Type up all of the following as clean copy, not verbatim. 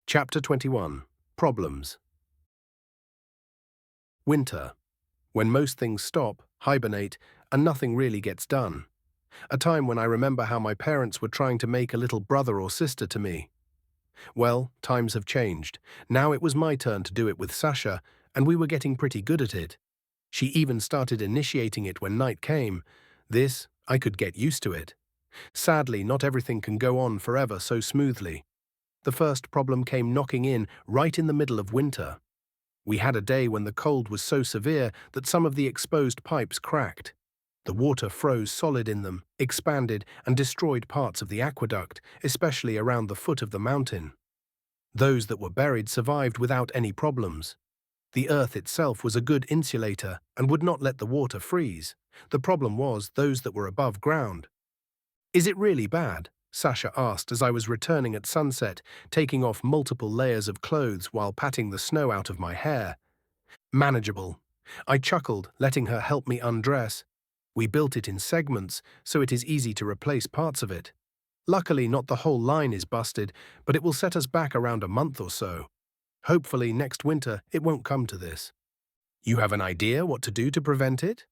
Chapter 21. Problems. Winter. When most things stop, hibernate, and nothing really gets done. A time when I remember how my parents were trying to make a little brother or sister to me. Well, times have changed. Now it was my turn to do it with Sasha, and we were getting pretty good at it. She even started initiating it when night came. I could get used to it. Sadly, not everything can go on forever so smoothly. The first problem came knocking in right in the middle of winter. We had a day when the cold was so severe that some of the exposed pipes cracked. The water froze solid in them, expanded, and destroyed parts of the aqueduct, especially around the foot of the mountain. Those that were buried survived without any problems. The earth itself was a good insulator and would not let the water freeze. The problem was those that were above ground. "Is it really bad?" Sasha asked as I was returning at sunset, taking off multiple layers of clothes while patting the snow out of my hair. "Manageable." I chuckled, letting her help me undress. We built it in segments, so it is easy to replace parts of it. Luckily, not the whole line is busted, but it will set us back around a month or so. Hopefully, next winter, it won't come to this. "You have an idea what to do to prevent it?"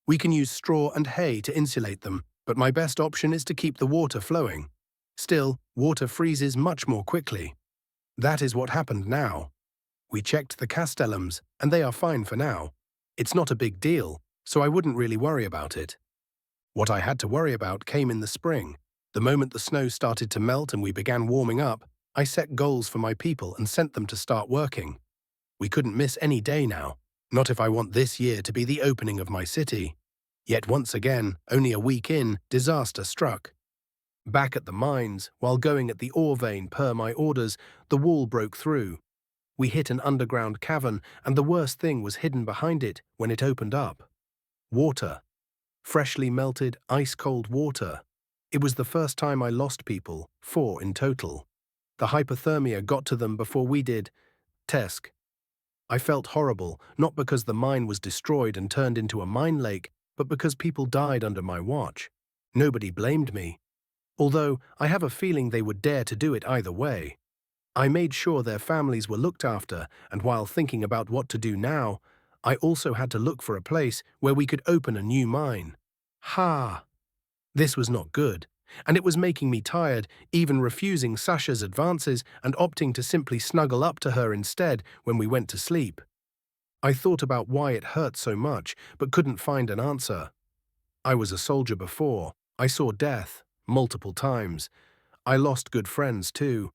"We can use straw and hay to insulate them, but my best option is to keep the water flowing. Still, water freezes much more quickly." That is what happened now. We checked the castellums, and they are fine for now. It's not a big deal, so I wouldn't really worry about it. What I had to worry about came in the spring. The moment the snow started to melt and we began warming up, I set goals for my people and sent them to start working. We couldn't miss any day now, not if I want this year to be the opening of my city. Yet once again, only a week in, disaster struck. Back at the mines, while going at the ore vein per my orders, the wall broke through. We hit an underground cavern, and the worst thing was hidden behind it when it opened up. Water. Freshly melted, ice-cold water. It was the first time I lost people, 4 in total. The hypothermia got to them before we did. Tesk. I felt horrible, not because the mine was destroyed and turned into a mine lake, but because people died under my watch. Nobody blamed me. Although I have a feeling they would dare to do it either way. I made sure their families were looked after, and while thinking about what to do now, I also had to look for a place where we could open a new mine. This was not good, and it was making me tired, even refusing Sasha's advances and opting to simply snuggle up to her instead when we went to sleep. I thought about why it hurt so much, but couldn't find an answer. I was a soldier before. I saw death, multiple times. I lost good friends too.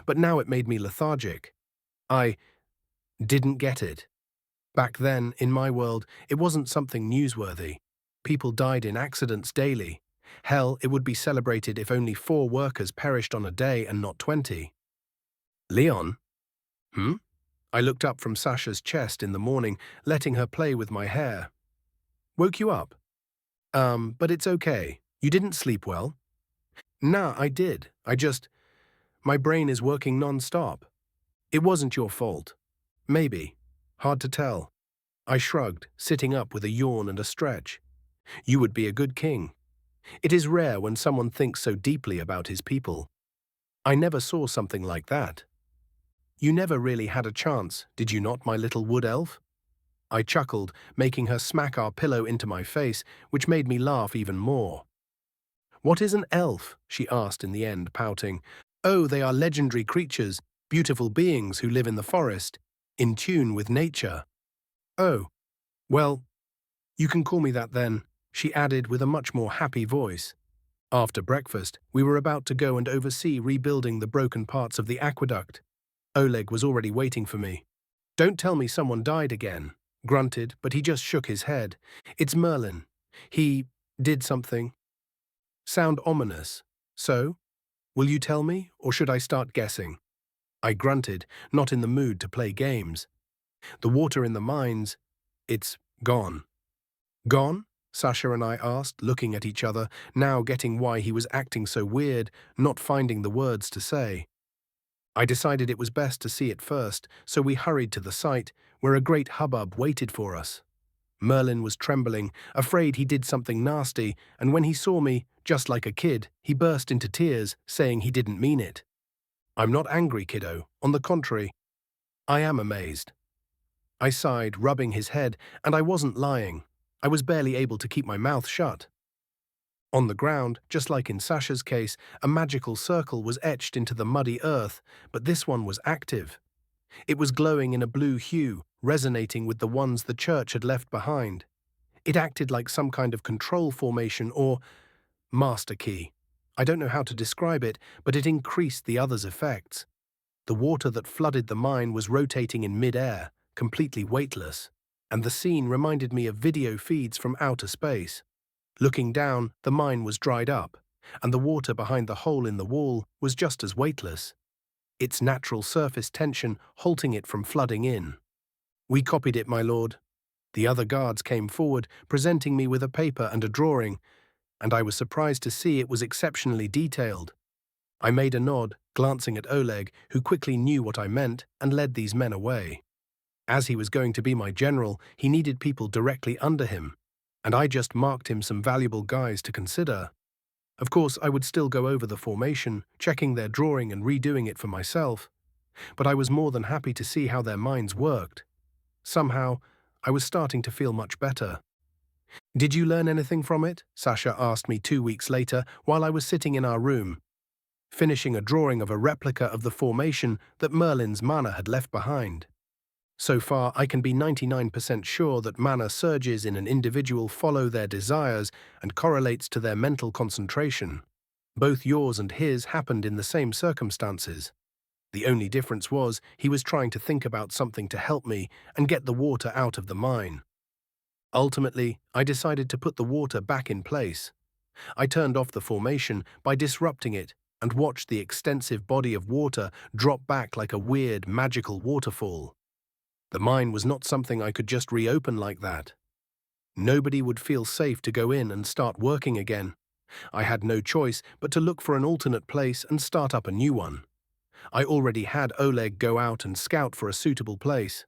But now it made me lethargic. I didn't get it. Back then, in my world, it wasn't something newsworthy. People died in accidents daily. Hell, it would be celebrated if only 4 workers perished on a day and not 20. "Leon?" I looked up from Sasha's chest in the morning, letting her play with my hair. "Woke you up?" But it's okay. You didn't sleep well?" "Nah, I did. My brain is working non-stop." "It wasn't your fault." "Maybe. Hard to tell." I shrugged, sitting up with a yawn and a stretch. "You would be a good king." It is rare when someone thinks so deeply about his people. I never saw something like that. "You never really had a chance, did you not, my little wood elf?" I chuckled, making her smack our pillow into my face, which made me laugh even more. "What is an elf?" she asked in the end, pouting. "Oh, they are legendary creatures, beautiful beings who live in the forest, in tune with nature." "Oh, well, you can call me that then," she added with a much more happy voice. After breakfast, we were about to go and oversee rebuilding the broken parts of the aqueduct. Oleg was already waiting for me. "Don't tell me someone died again," grunted, but he just shook his head. "It's Merlin. He did something." Sound ominous. "So? Will you tell me, or should I start guessing?" I grunted, not in the mood to play games. "The water in the mines, it's gone." "Gone?" Sasha and I asked, looking at each other, now getting why he was acting so weird, not finding the words to say. I decided it was best to see it first, so we hurried to the site, where a great hubbub waited for us. Merlin was trembling, afraid he did something nasty, and when he saw me, just like a kid, he burst into tears, saying he didn't mean it. I'm not angry, kiddo. On the contrary, I am amazed. I sighed, rubbing his head, and I wasn't lying. I was barely able to keep my mouth shut. On the ground, just like in Sasha's case, a magical circle was etched into the muddy earth, but this one was active. It was glowing in a blue hue, resonating with the ones the church had left behind. It acted like some kind of control formation or master key. I don't know how to describe it, but it increased the others' effects. The water that flooded the mine was rotating in mid-air, completely weightless, and the scene reminded me of video feeds from outer space. Looking down, the mine was dried up, and the water behind the hole in the wall was just as weightless, its natural surface tension halting it from flooding in. We copied it, my lord. The other guards came forward, presenting me with a paper and a drawing, and I was surprised to see it was exceptionally detailed. I made a nod, glancing at Oleg, who quickly knew what I meant and led these men away. As he was going to be my general, he needed people directly under him, and I just marked him some valuable guys to consider. Of course, I would still go over the formation, checking their drawing and redoing it for myself, but I was more than happy to see how their minds worked. Somehow, I was starting to feel much better. Did you learn anything from it? Sasha asked me 2 weeks later while I was sitting in our room, finishing a drawing of a replica of the formation that Merlin's mana had left behind. So far, I can be 99% sure that mana surges in an individual follow their desires and correlates to their mental concentration. Both yours and his happened in the same circumstances. The only difference was he was trying to think about something to help me and get the water out of the mine. Ultimately, I decided to put the water back in place. I turned off the formation by disrupting it and watched the extensive body of water drop back like a weird, magical waterfall. The mine was not something I could just reopen like that. Nobody would feel safe to go in and start working again. I had no choice but to look for an alternate place and start up a new one. I already had Oleg go out and scout for a suitable place.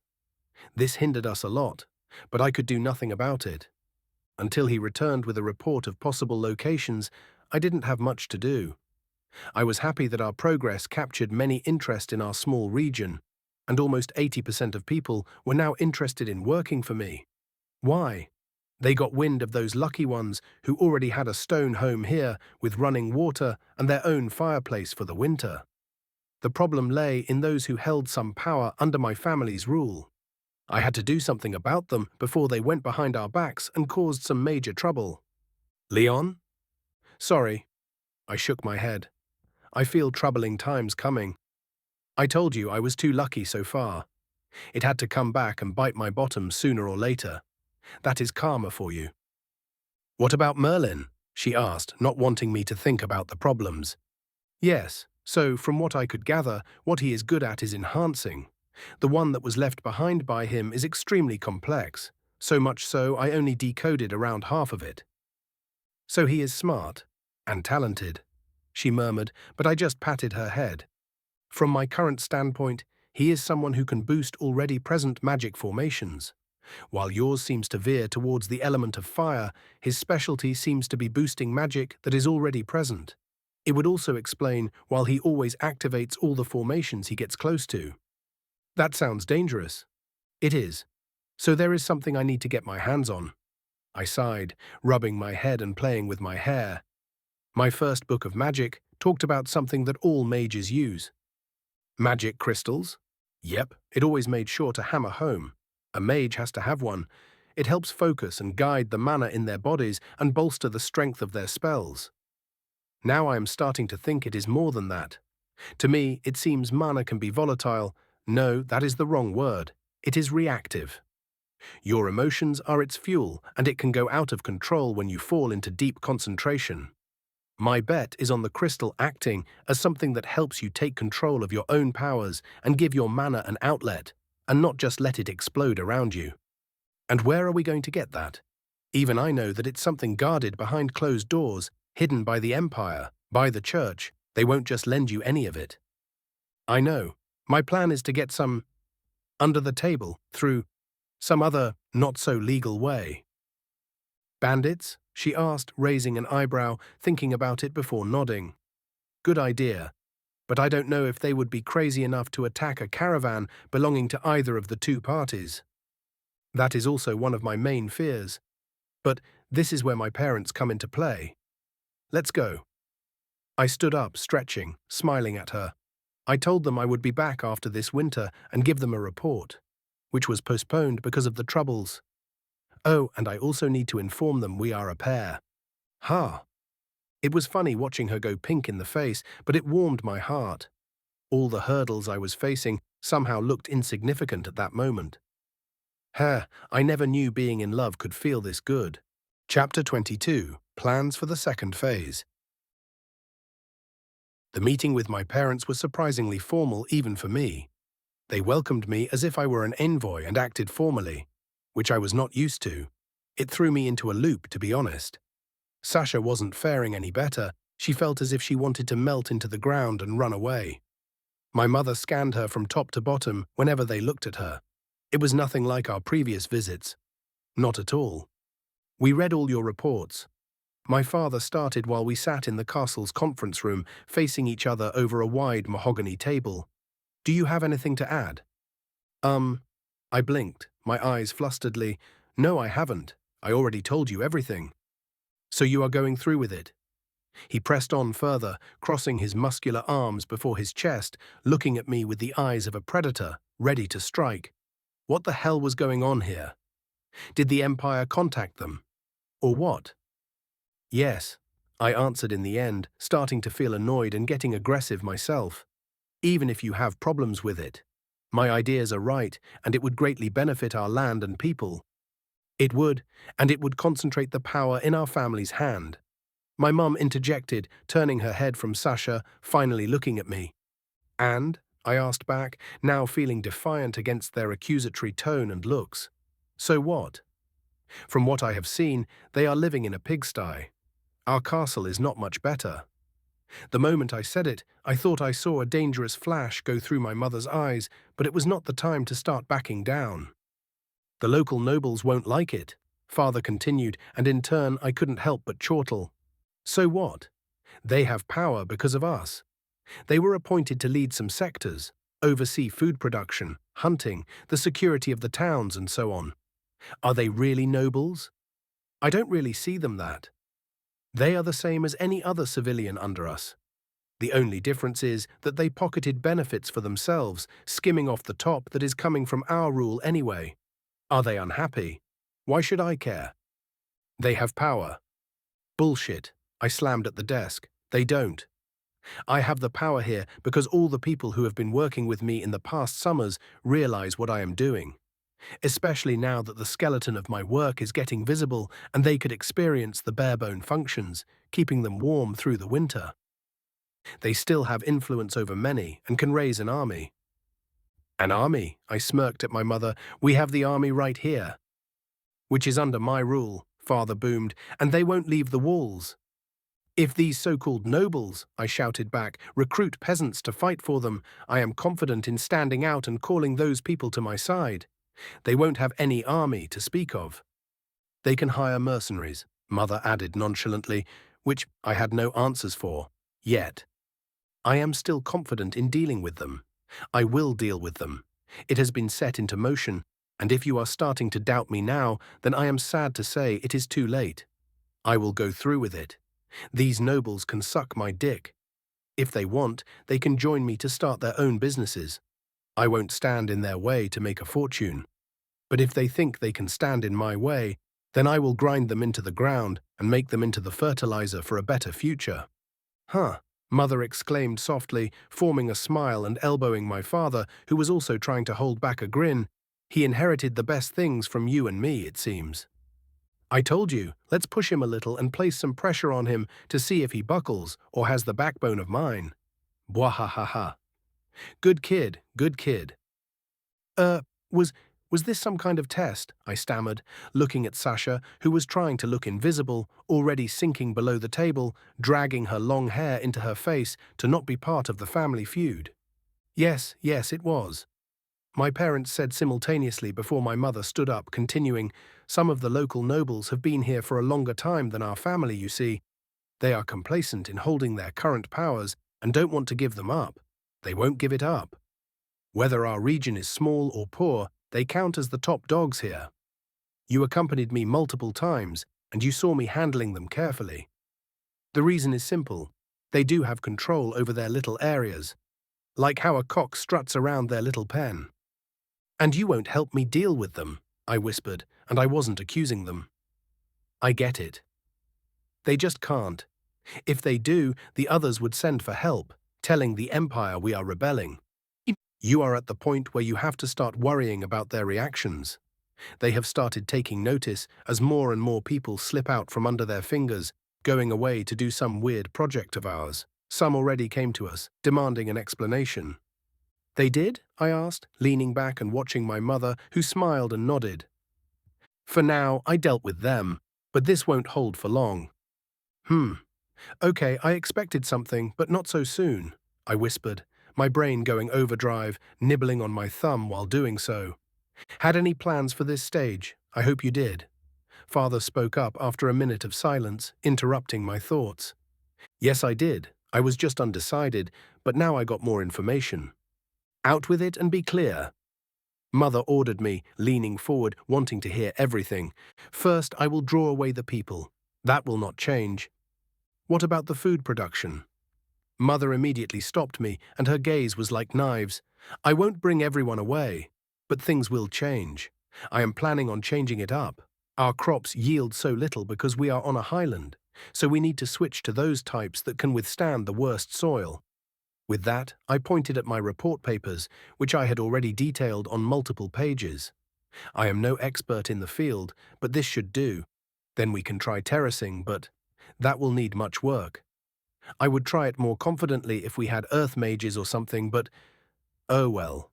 This hindered us a lot, but I could do nothing about it. Until he returned with a report of possible locations, I didn't have much to do. I was happy that our progress captured many interest in our small region, and almost 80% of people were now interested in working for me. Why? They got wind of those lucky ones who already had a stone home here with running water and their own fireplace for the winter. The problem lay in those who held some power under my family's rule. I had to do something about them before they went behind our backs and caused some major trouble. Leon? Sorry. I shook my head. I feel troubling times coming. I told you I was too lucky so far. It had to come back and bite my bottom sooner or later. That is karma for you. What about Merlin? She asked, not wanting me to think about the problems. Yes, so from what I could gather, what he is good at is enhancing. The one that was left behind by him is extremely complex, so much so I only decoded around half of it. So he is smart and talented, she murmured, but I just patted her head. From my current standpoint, he is someone who can boost already present magic formations. While yours seems to veer towards the element of fire, his specialty seems to be boosting magic that is already present. It would also explain why he always activates all the formations he gets close to. That sounds dangerous. It is. So there is something I need to get my hands on. I sighed, rubbing my head and playing with my hair. My first book of magic talked about something that all mages use. Magic crystals? Yep, it always made sure to hammer home. A mage has to have one. It helps focus and guide the mana in their bodies and bolster the strength of their spells. Now I am starting to think it is more than that. To me, it seems mana can be volatile. No, that is the wrong word. It is reactive. Your emotions are its fuel, and it can go out of control when you fall into deep concentration. My bet is on the crystal acting as something that helps you take control of your own powers and give your mana an outlet, and not just let it explode around you. And where are we going to get that? Even I know that it's something guarded behind closed doors, hidden by the Empire, by the Church. They won't just lend you any of it. I know. My plan is to get some under the table through some other not-so-legal way. Bandits? She asked, raising an eyebrow, thinking about it before nodding. Good idea. but I don't know if they would be crazy enough to attack a caravan belonging to either of the two parties. That is also one of my main fears. But this is where my parents come into play. Let's go. I stood up, stretching, smiling at her. I told them I would be back after this winter and give them a report, which was postponed because of the troubles. Oh, and I also need to inform them we are a pair. Ha! It was funny watching her go pink in the face, but it warmed my heart. All the hurdles I was facing somehow looked insignificant at that moment. I never knew being in love could feel this good. Chapter 22. Plans for the second phase. The meeting with my parents was surprisingly formal even for me. They welcomed me as if I were an envoy and acted formally, which I was not used to. It threw me into a loop, to be honest. Sasha wasn't faring any better. She felt as if she wanted to melt into the ground and run away. My mother scanned her from top to bottom whenever they looked at her. It was nothing like our previous visits. Not at all. We read all your reports. My father started while we sat in the castle's conference room, facing each other over a wide mahogany table. Do you have anything to add? I blinked, my eyes flusteredly. No, I haven't. I already told you everything. So you are going through with it? He pressed on further, crossing his muscular arms before his chest, looking at me with the eyes of a predator, ready to strike. What the hell was going on here? Did the Empire contact them? Or what? Yes, I answered in the end, starting to feel annoyed and getting aggressive myself. Even if you have problems with it, my ideas are right, and it would greatly benefit our land and people. It would, and it would concentrate the power in our family's hand. My mum interjected, turning her head from Sasha, finally looking at me. And? I asked back, now feeling defiant against their accusatory tone and looks. So what? From what I have seen, they are living in a pigsty. Our castle is not much better. The moment I said it, I thought I saw a dangerous flash go through my mother's eyes, but it was not the time to start backing down. The local nobles won't like it, father continued, and in turn I couldn't help but chortle. So what? They have power because of us. They were appointed to lead some sectors, oversee food production, hunting, the security of the towns, and so on. Are they really nobles? I don't really see them that. They are the same as any other civilian under us. The only difference is that they pocketed benefits for themselves, skimming off the top that is coming from our rule anyway. Are they unhappy? Why should I care? They have power. Bullshit. I slammed at the desk. They don't. I have the power here because all the people who have been working with me in the past summers realize what I am doing. Especially now that the skeleton of my work is getting visible and they could experience the bare-bone functions, keeping them warm through the winter. They still have influence over many and can raise an army. An army? I smirked at my mother. We have the army right here. Which is under my rule, father boomed, and they won't leave the walls. If these so-called nobles, I shouted back, recruit peasants to fight for them, I am confident in standing out and calling those people to my side. They won't have any army to speak of. They can hire mercenaries, mother added nonchalantly, which I had no answers for, yet. I am still confident in dealing with them. I will deal with them. It has been set into motion, and if you are starting to doubt me now, then I am sad to say it is too late. I will go through with it. These nobles can suck my dick. If they want, they can join me to start their own businesses. I won't stand in their way to make a fortune. But if they think they can stand in my way, then I will grind them into the ground and make them into the fertilizer for a better future. Huh, mother exclaimed softly, forming a smile and elbowing my father, who was also trying to hold back a grin. He inherited the best things from you and me, it seems. I told you, let's push him a little and place some pressure on him to see if he buckles or has the backbone of mine. Bwahahaha. Good kid, good kid. Was this some kind of test? I stammered, looking at Sasha, who was trying to look invisible, already sinking below the table, dragging her long hair into her face to not be part of the family feud. Yes, it was. My parents said simultaneously before my mother stood up, continuing, some of the local nobles have been here for a longer time than our family, you see. They are complacent in holding their current powers and don't want to give them up. They won't give it up. Whether our region is small or poor, they count as the top dogs here. You accompanied me multiple times, and you saw me handling them carefully. The reason is simple. They do have control over their little areas, like how a cock struts around their little pen. And you won't help me deal with them, I whispered, and I wasn't accusing them. I get it. They just can't. If they do, the others would send for help, telling the Empire we are rebelling. You are at the point where you have to start worrying about their reactions. They have started taking notice as more and more people slip out from under their fingers, going away to do some weird project of ours. Some already came to us, demanding an explanation. They did? I asked, leaning back and watching my mother, who smiled and nodded. For now, I dealt with them, but this won't hold for long. Okay, I expected something, but not so soon, I whispered, my brain going overdrive, nibbling on my thumb while doing so. Had any plans for this stage? I hope you did. Father spoke up after a minute of silence, interrupting my thoughts. Yes, I did. I was just undecided, but now I got more information. Out with it and be clear. Mother ordered me, leaning forward, wanting to hear everything. First, I will draw away the people. That will not change. What about the food production? Mother immediately stopped me, and her gaze was like knives. I won't bring everyone away, but things will change. I am planning on changing it up. Our crops yield so little because we are on a highland, so we need to switch to those types that can withstand the worst soil. With that, I pointed at my report papers, which I had already detailed on multiple pages. I am no expert in the field, but this should do. Then we can try terracing, but that will need much work. I would try it more confidently if we had earth mages or something, but oh well.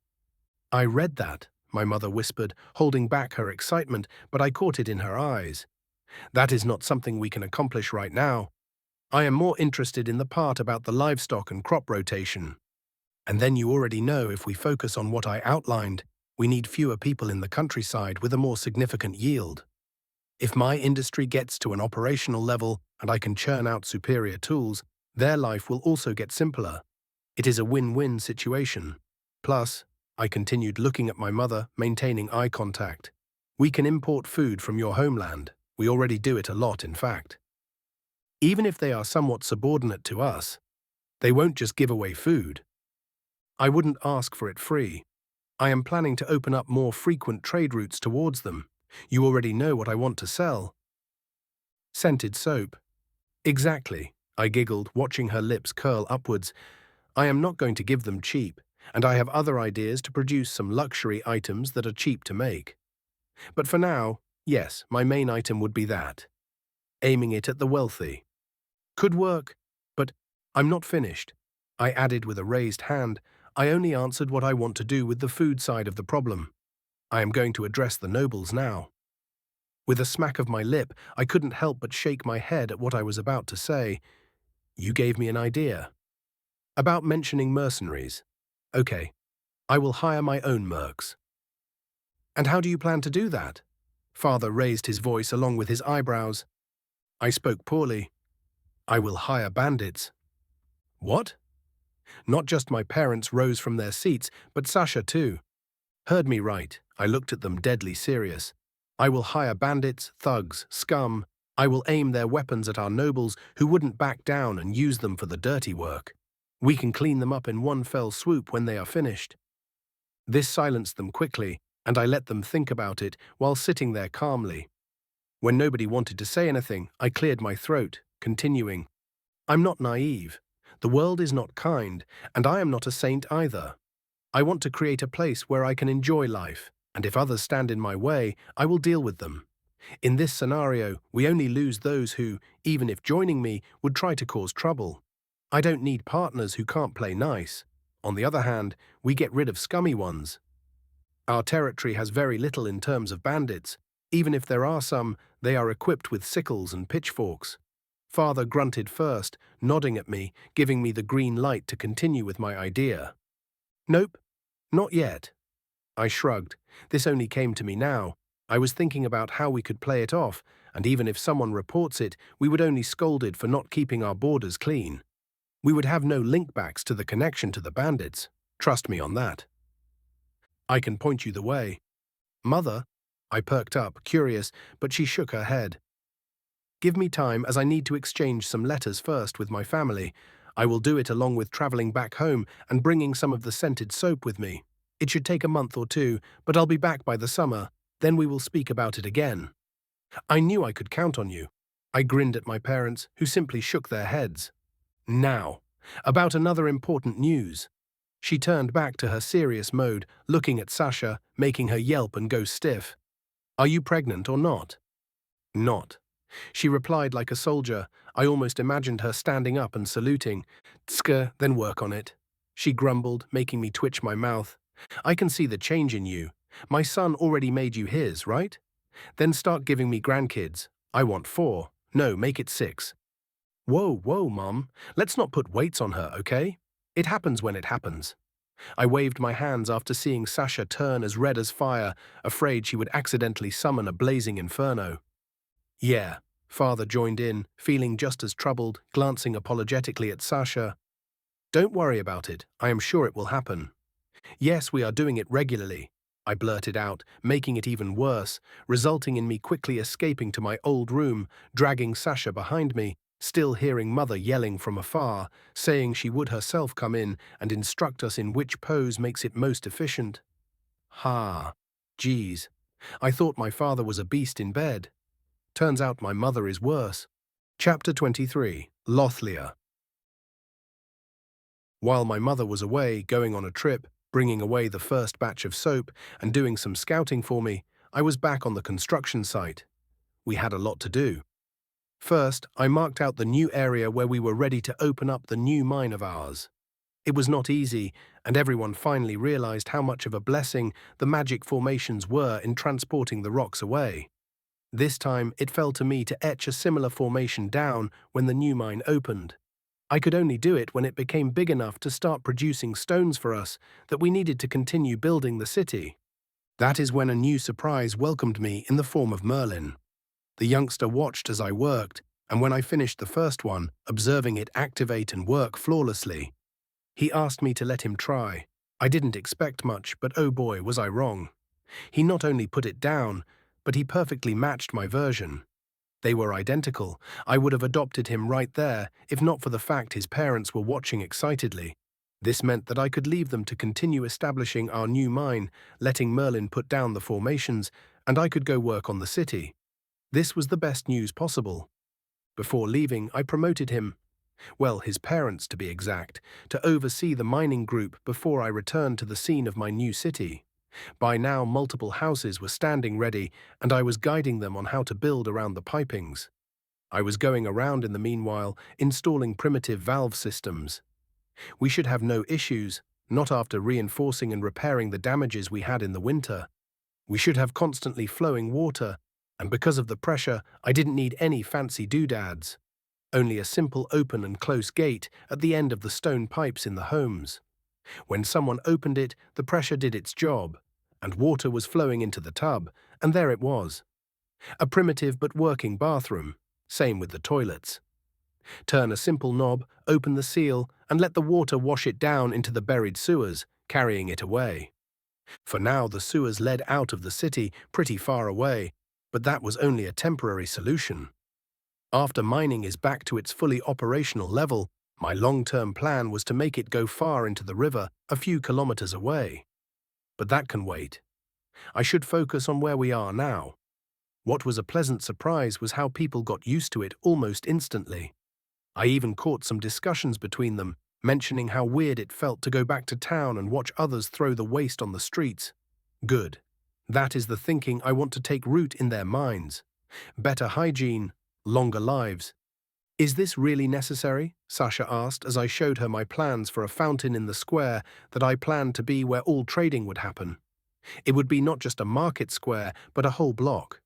I read that, my mother whispered, holding back her excitement, but I caught it in her eyes. That is not something we can accomplish right now. I am more interested in the part about the livestock and crop rotation. And then you already know if we focus on what I outlined, we need fewer people in the countryside with a more significant yield. If my industry gets to an operational level and I can churn out superior tools, their life will also get simpler. It is a win-win situation. Plus, I continued looking at my mother, maintaining eye contact. We can import food from your homeland. We already do it a lot, in fact. Even if they are somewhat subordinate to us, they won't just give away food. I wouldn't ask for it free. I am planning to open up more frequent trade routes towards them. You already know what I want to sell. Scented soap. Exactly, I giggled, watching her lips curl upwards. I am not going to give them cheap, and I have other ideas to produce some luxury items that are cheap to make. But for now, yes, my main item would be that. Aiming it at the wealthy. Could work, but I'm not finished. I added with a raised hand. I only answered what I want to do with the food side of the problem. I am going to address the nobles now. With a smack of my lip, I couldn't help but shake my head at what I was about to say. You gave me an idea. About mentioning mercenaries. Okay, I will hire my own mercs. And how do you plan to do that? Father raised his voice along with his eyebrows. I spoke poorly. I will hire bandits. What? Not just my parents rose from their seats, but Sasha too. Heard me right. I looked at them deadly serious. I will hire bandits, thugs, scum. I will aim their weapons at our nobles who wouldn't back down and use them for the dirty work. We can clean them up in one fell swoop when they are finished. This silenced them quickly, and I let them think about it while sitting there calmly. When nobody wanted to say anything, I cleared my throat, continuing. I'm not naive. The world is not kind, and I am not a saint either. I want to create a place where I can enjoy life, and if others stand in my way, I will deal with them. In this scenario, we only lose those who, even if joining me, would try to cause trouble. I don't need partners who can't play nice. On the other hand, we get rid of scummy ones. Our territory has very little in terms of bandits. Even if there are some, they are equipped with sickles and pitchforks. Father grunted first, nodding at me, giving me the green light to continue with my idea. Nope, not yet. I shrugged. This only came to me now. I was thinking about how we could play it off, and even if someone reports it, we would only scolded for not keeping our borders clean. We would have no linkbacks to the connection to the bandits. Trust me on that. I can point you the way. Mother? I perked up, curious, but she shook her head. Give me time, as I need to exchange some letters first with my family. I will do it along with traveling back home and bringing some of the scented soap with me. It should take a month or two, but I'll be back by the summer. Then we will speak about it again. I knew I could count on you. I grinned at my parents, who simply shook their heads. Now, about another important news. She turned back to her serious mode, looking at Sasha, making her yelp and go stiff. Are you pregnant or not? Not. She replied like a soldier. I almost imagined her standing up and saluting. Tska, then work on it. She grumbled, making me twitch my mouth. I can see the change in you. My son already made you his, right? Then start giving me grandkids. I want 4. No, make it 6. Whoa, Mom. Let's not put weights on her, okay? It happens when it happens. I waved my hands after seeing Sasha turn as red as fire, afraid she would accidentally summon a blazing inferno. Yeah, Father joined in, feeling just as troubled, glancing apologetically at Sasha. Don't worry about it. I am sure it will happen. Yes, we are doing it regularly, I blurted out, making it even worse, resulting in me quickly escaping to my old room, dragging Sasha behind me, still hearing Mother yelling from afar, saying she would herself come in and instruct us in which pose makes it most efficient. Geez. I thought my father was a beast in bed. Turns out my mother is worse. Chapter 23. Lothlia. While my mother was away, going on a trip, bringing away the first batch of soap, and doing some scouting for me, I was back on the construction site. We had a lot to do. First, I marked out the new area where we were ready to open up the new mine of ours. It was not easy, and everyone finally realized how much of a blessing the magic formations were in transporting the rocks away. This time, it fell to me to etch a similar formation down when the new mine opened. I could only do it when it became big enough to start producing stones for us that we needed to continue building the city. That is when a new surprise welcomed me in the form of Merlin. The youngster watched as I worked, and when I finished the first one, observing it activate and work flawlessly, he asked me to let him try. I didn't expect much, but oh boy, was I wrong. He not only put it down, but he perfectly matched my version. They were identical. I would have adopted him right there, if not for the fact his parents were watching excitedly. This meant that I could leave them to continue establishing our new mine, letting Merlin put down the formations, and I could go work on the city. This was the best news possible. Before leaving, I promoted him, well, his parents to be exact, to oversee the mining group before I returned to the scene of my new city. By now, multiple houses were standing ready, and I was guiding them on how to build around the pipings. I was going around in the meanwhile, installing primitive valve systems. We should have no issues, not after reinforcing and repairing the damages we had in the winter. We should have constantly flowing water, and because of the pressure, I didn't need any fancy doodads. Only a simple open and close gate at the end of the stone pipes in the homes. When someone opened it, the pressure did its job, and water was flowing into the tub, and there it was. A primitive but working bathroom, same with the toilets. Turn a simple knob, open the seal, and let the water wash it down into the buried sewers, carrying it away. For now, the sewers led out of the city pretty far away, but that was only a temporary solution. After mining is back to its fully operational level, my long-term plan was to make it go far into the river, a few kilometers away. But that can wait. I should focus on where we are now. What was a pleasant surprise was how people got used to it almost instantly. I even caught some discussions between them, mentioning how weird it felt to go back to town and watch others throw the waste on the streets. Good. That is the thinking I want to take root in their minds. Better hygiene, longer lives. Is this really necessary? Sasha asked as I showed her my plans for a fountain in the square that I planned to be where all trading would happen. It would be not just a market square, but a whole block.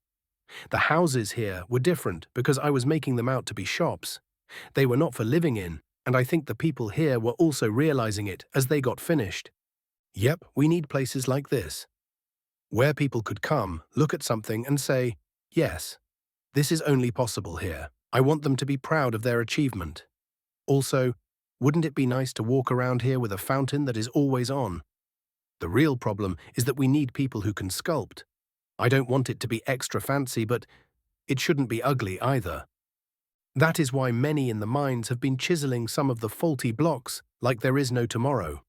The houses here were different because I was making them out to be shops. They were not for living in, and I think the people here were also realizing it as they got finished. Yep, we need places like this, where people could come, look at something and say, yes, this is only possible here. I want them to be proud of their achievement. Also, Wouldn't it be nice to walk around here with a fountain that is always on? The real problem is that we need people who can sculpt. I don't want it to be extra fancy, but it shouldn't be ugly either. That is why many in the mines have been chiseling some of the faulty blocks like there is no tomorrow.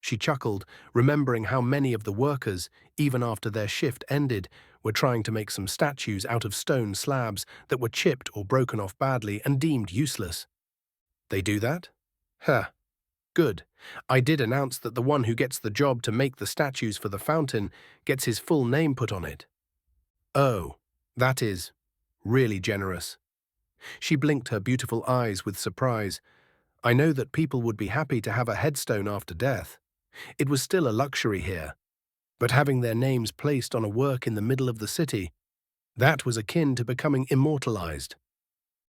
She chuckled, remembering how many of the workers, even after their shift ended, were trying to make some statues out of stone slabs that were chipped or broken off badly and deemed useless. They do that? Huh. Good. I did announce that the one who gets the job to make the statues for the fountain gets his full name put on it. Oh, that is really generous. She blinked her beautiful eyes with surprise. I know that people would be happy to have a headstone after death. It was still a luxury here. But having their names placed on a work in the middle of the city, that was akin to becoming immortalized.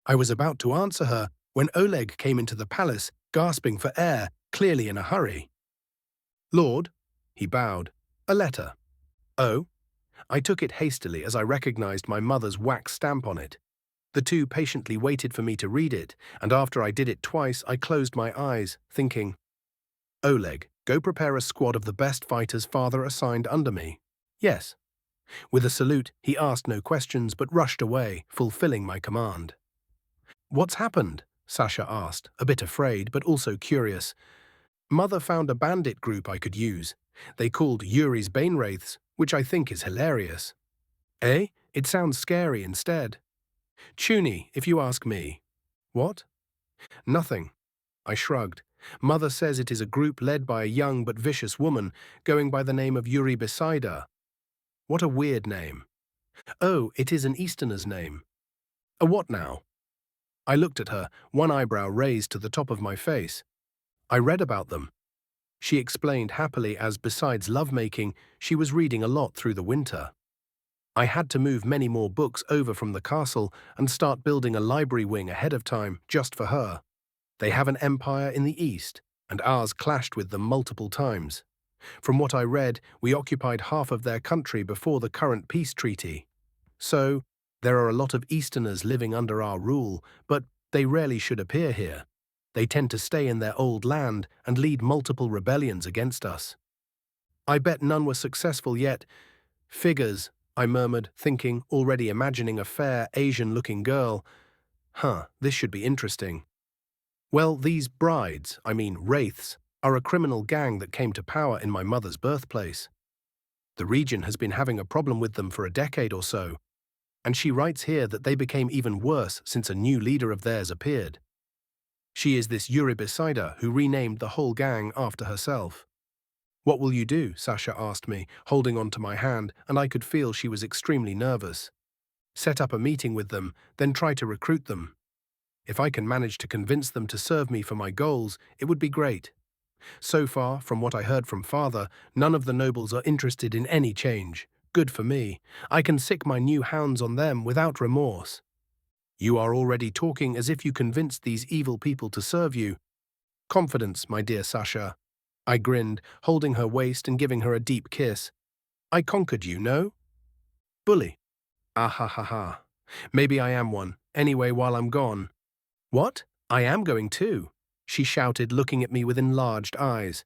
I was about to answer her when Oleg came into the palace, gasping for air, clearly in a hurry. Lord, he bowed, a letter. Oh, I took it hastily as I recognized my mother's wax stamp on it. The two patiently waited for me to read it, and after I did it twice, I closed my eyes, thinking, Oleg, go prepare a squad of the best fighters father assigned under me. Yes. With a salute, he asked no questions but rushed away, fulfilling my command. What's happened? Sasha asked, a bit afraid but also curious. Mother found a bandit group I could use. They called Yuri's Banewraiths, which I think is hilarious. Eh? It sounds scary instead. Chuny, if you ask me. What? Nothing. I shrugged. Mother says it is a group led by a young but vicious woman going by the name of Yuri Besaida. What a weird name. Oh, it is an Easterner's name. A what now? I looked at her, one eyebrow raised to the top of my face. I read about them. She explained happily as, besides lovemaking, she was reading a lot through the winter. I had to move many more books over from the castle and start building a library wing ahead of time just for her. They have an empire in the east, and ours clashed with them multiple times. From what I read, we occupied half of their country before the current peace treaty. So, there are a lot of Easterners living under our rule, but they rarely should appear here. They tend to stay in their old land and lead multiple rebellions against us. I bet none were successful yet. Figures, I murmured, thinking, already imagining a fair, Asian-looking girl. This should be interesting. Well, these wraiths, are a criminal gang that came to power in my mother's birthplace. The region has been having a problem with them for a decade or so, and she writes here that they became even worse since a new leader of theirs appeared. She is this Yuri Besaida who renamed the whole gang after herself. What will you do? Sasha asked me, holding on to my hand, and I could feel she was extremely nervous. Set up a meeting with them, then try to recruit them. If I can manage to convince them to serve me for my goals, it would be great. So far, from what I heard from Father, none of the nobles are interested in any change. Good for me. I can sick my new hounds on them without remorse. You are already talking as if you convinced these evil people to serve you. Confidence, my dear Sasha. I grinned, holding her waist and giving her a deep kiss. I conquered you, no? Bully. Ah ha ha ha. Maybe I am one. Anyway, while I'm gone. What? I am going too, she shouted, looking at me with enlarged eyes.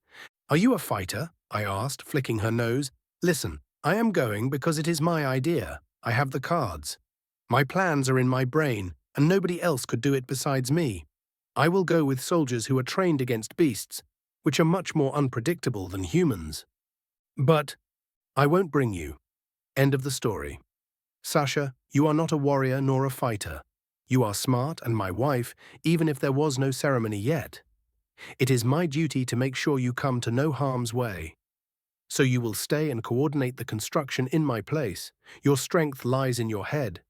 Are you a fighter? I asked, flicking her nose. Listen, I am going because it is my idea. I have the cards. My plans are in my brain, and nobody else could do it besides me. I will go with soldiers who are trained against beasts, which are much more unpredictable than humans. But I won't bring you. End of the story. Sasha, you are not a warrior nor a fighter. You are smart and my wife, even if there was no ceremony yet. It is my duty to make sure you come to no harm's way. So you will stay and coordinate the construction in my place. Your strength lies in your head.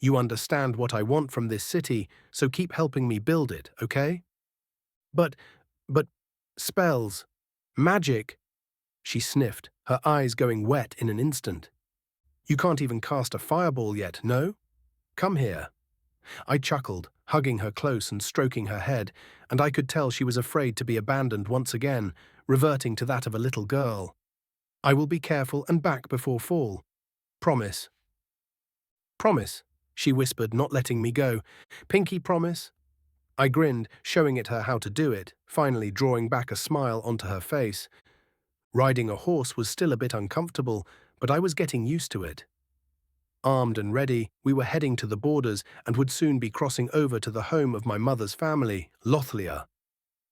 You understand what I want from this city, so keep helping me build it, okay? But, spells, magic, she sniffed, her eyes going wet in an instant. You can't even cast a fireball yet, no? Come here. I chuckled, hugging her close and stroking her head, and I could tell she was afraid to be abandoned once again, reverting to that of a little girl. I will be careful and back before fall. Promise. Promise, she whispered, not letting me go. Pinky promise? I grinned, showing it her how to do it, finally drawing back a smile onto her face. Riding a horse was still a bit uncomfortable, but I was getting used to it. Armed and ready, we were heading to the borders and would soon be crossing over to the home of my mother's family, Lothlia.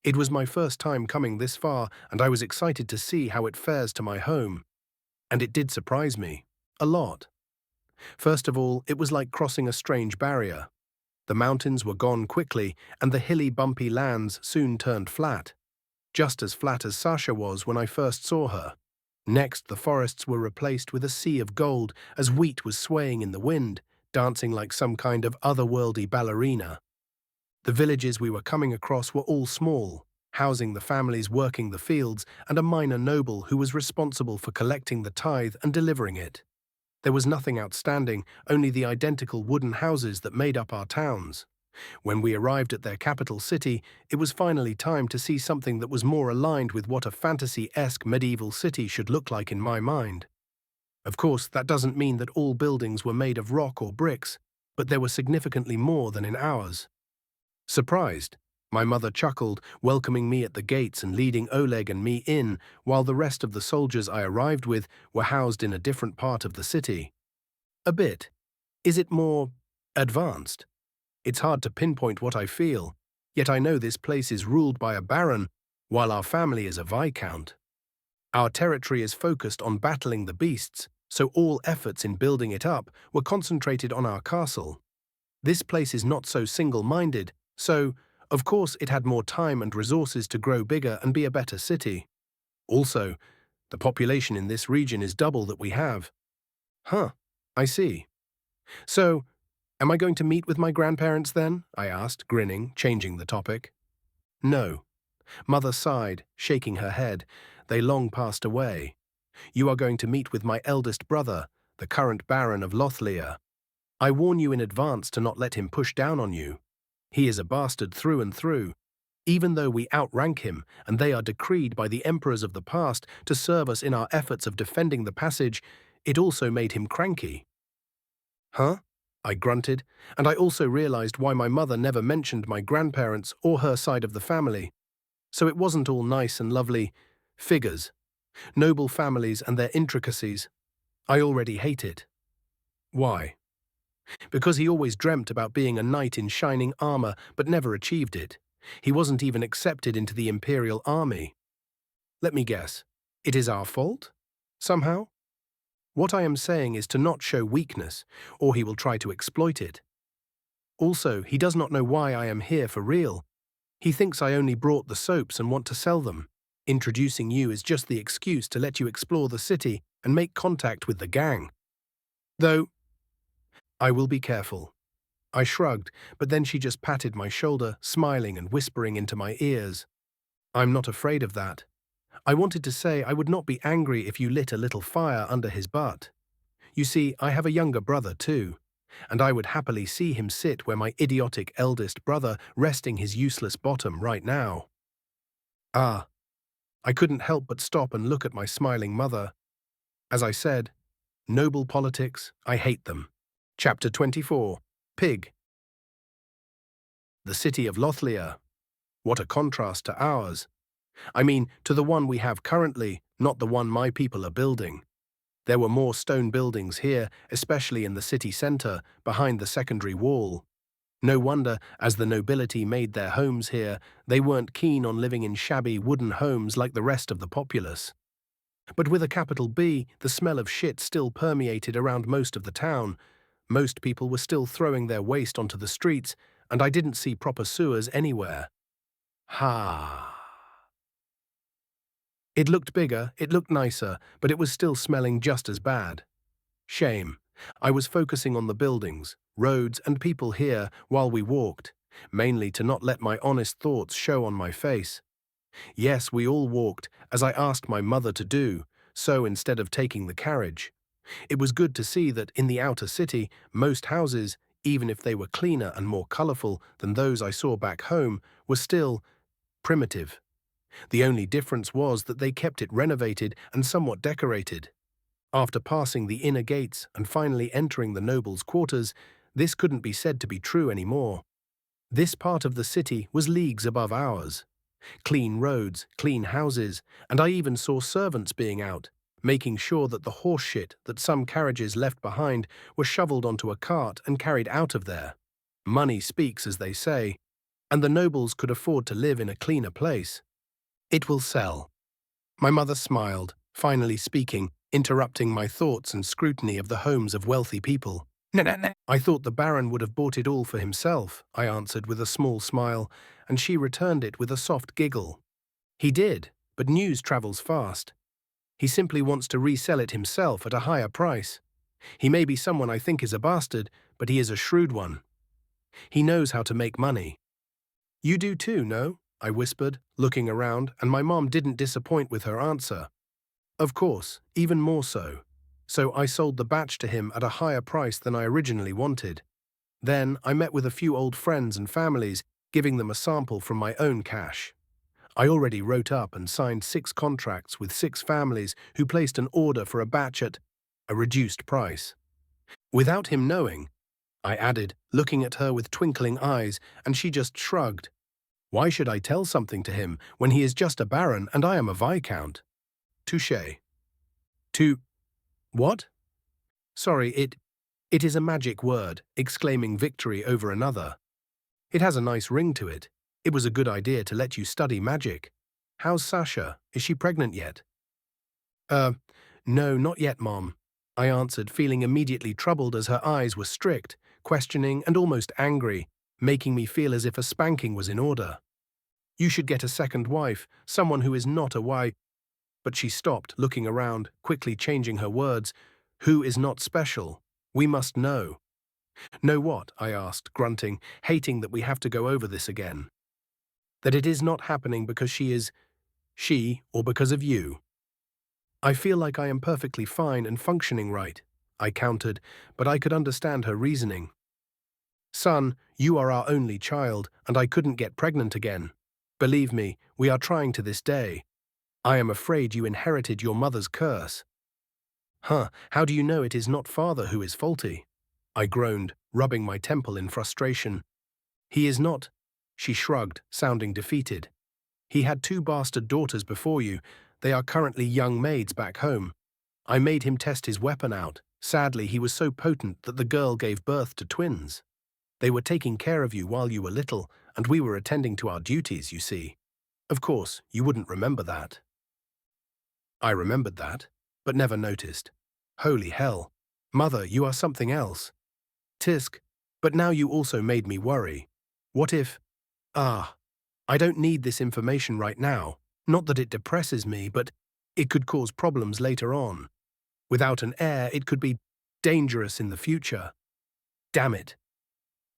It was my first time coming this far, and I was excited to see how it fares to my home. And it did surprise me. A lot. First of all, it was like crossing a strange barrier. The mountains were gone quickly, and the hilly, bumpy lands soon turned flat. Just as flat as Sasha was when I first saw her. Next, the forests were replaced with a sea of gold as wheat was swaying in the wind, dancing like some kind of otherworldly ballerina. The villages we were coming across were all small, housing the families working the fields and a minor noble who was responsible for collecting the tithe and delivering it. There was nothing outstanding, only the identical wooden houses that made up our towns. When we arrived at their capital city, it was finally time to see something that was more aligned with what a fantasy-esque medieval city should look like in my mind. Of course, that doesn't mean that all buildings were made of rock or bricks, but there were significantly more than in ours. Surprised, my mother chuckled, welcoming me at the gates and leading Oleg and me in, while the rest of the soldiers I arrived with were housed in a different part of the city. A bit. Is it more advanced? It's hard to pinpoint what I feel, yet I know this place is ruled by a baron, while our family is a viscount. Our territory is focused on battling the beasts, so all efforts in building it up were concentrated on our castle. This place is not so single-minded, so, of course, it had more time and resources to grow bigger and be a better city. Also, the population in this region is double that we have. Huh, I see. So, am I going to meet with my grandparents then? I asked, grinning, changing the topic. No. Mother sighed, shaking her head. They long passed away. You are going to meet with my eldest brother, the current Baron of Lothlia. I warn you in advance to not let him push down on you. He is a bastard through and through. Even though we outrank him, and they are decreed by the emperors of the past to serve us in our efforts of defending the passage, it also made him cranky. Huh? I grunted, and I also realized why my mother never mentioned my grandparents or her side of the family. So it wasn't all nice and lovely figures, noble families and their intricacies. I already hate it. Why? Because he always dreamt about being a knight in shining armor but never achieved it. He wasn't even accepted into the imperial army. Let me guess. It is our fault? Somehow? What I am saying is to not show weakness, or he will try to exploit it. Also, he does not know why I am here for real. He thinks I only brought the soaps and want to sell them. Introducing you is just the excuse to let you explore the city and make contact with the gang. Though, I will be careful. I shrugged, but then she just patted my shoulder, smiling and whispering into my ears. I'm not afraid of that. I wanted to say I would not be angry if you lit a little fire under his butt. You see, I have a younger brother too, and I would happily see him sit where my idiotic eldest brother resting his useless bottom right now. Ah, I couldn't help but stop and look at my smiling mother. As I said, noble politics, I hate them. Chapter 24. Pig. The city of Lothlia. What a contrast to ours. I mean, to the one we have currently, not the one my people are building. There were more stone buildings here, especially in the city centre, behind the secondary wall. No wonder, as the nobility made their homes here, they weren't keen on living in shabby wooden homes like the rest of the populace. But with a capital B, the smell of shit still permeated around most of the town. Most people were still throwing their waste onto the streets, and I didn't see proper sewers anywhere. Ha! It looked bigger, it looked nicer, but it was still smelling just as bad. Shame. I was focusing on the buildings, roads, and people here while we walked, mainly to not let my honest thoughts show on my face. Yes, we all walked, as I asked my mother to do, so instead of taking the carriage. It was good to see that in the outer city, most houses, even if they were cleaner and more colourful than those I saw back home, were still primitive. The only difference was that they kept it renovated and somewhat decorated. After passing the inner gates and finally entering the nobles' quarters, this couldn't be said to be true anymore. This part of the city was leagues above ours. Clean roads, clean houses, and I even saw servants being out, making sure that the horse shit that some carriages left behind were shoveled onto a cart and carried out of there. Money speaks, as they say, and the nobles could afford to live in a cleaner place. It will sell. My mother smiled, finally speaking, interrupting my thoughts and scrutiny of the homes of wealthy people. No. I thought the Baron would have bought it all for himself, I answered with a small smile, and she returned it with a soft giggle. He did, but news travels fast. He simply wants to resell it himself at a higher price. He may be someone I think is a bastard, but he is a shrewd one. He knows how to make money. You do too, no? I whispered, looking around, and my mom didn't disappoint with her answer. Of course, even more so. So I sold the batch to him at a higher price than I originally wanted. Then I met with a few old friends and families, giving them a sample from my own cash. I already wrote up and signed 6 contracts with 6 families who placed an order for a batch at a reduced price. Without him knowing, I added, looking at her with twinkling eyes, and she just shrugged. Why should I tell something to him when he is just a baron and I am a viscount? Touché. What? Sorry, it is a magic word, exclaiming victory over another. It has a nice ring to it. It was a good idea to let you study magic. How's Sasha? Is she pregnant yet? No, not yet, Mom, I answered, feeling immediately troubled as her eyes were strict, questioning and almost angry, making me feel as if a spanking was in order. You should get a second wife, someone who is not a wife. But she stopped, looking around, quickly changing her words. Who is not special? We must know. Know what? I asked, grunting, hating that we have to go over this again. That it is not happening because she, or because of you. I feel like I am perfectly fine and functioning right, I countered, but I could understand her reasoning. Son, you are our only child, and I couldn't get pregnant again. Believe me, we are trying to this day. I am afraid you inherited your mother's curse. How do you know it is not father who is faulty? I groaned, rubbing my temple in frustration. He is not, she shrugged, sounding defeated. He had 2 bastard daughters before you. They are currently young maids back home. I made him test his weapon out. Sadly, he was so potent that the girl gave birth to twins. They were taking care of you while you were little, and we were attending to our duties, you see. Of course, you wouldn't remember that. I remembered that, but never noticed. Holy hell. Mother, you are something else. Tisk, but now you also made me worry. What if… I don't need this information right now. Not that it depresses me, but it could cause problems later on. Without an heir, it could be dangerous in the future. Damn it.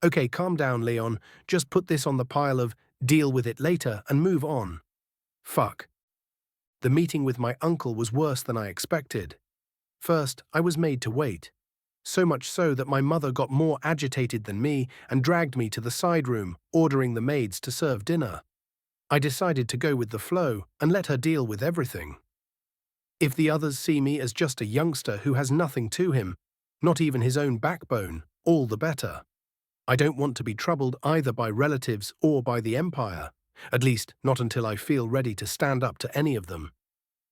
Okay, calm down, Leon. Just put this on the pile of deal with it later and move on. Fuck. The meeting with my uncle was worse than I expected. First, I was made to wait. So much so that my mother got more agitated than me and dragged me to the side room, ordering the maids to serve dinner. I decided to go with the flow and let her deal with everything. If the others see me as just a youngster who has nothing to him, not even his own backbone, all the better. I don't want to be troubled either by relatives or by the Empire, at least not until I feel ready to stand up to any of them.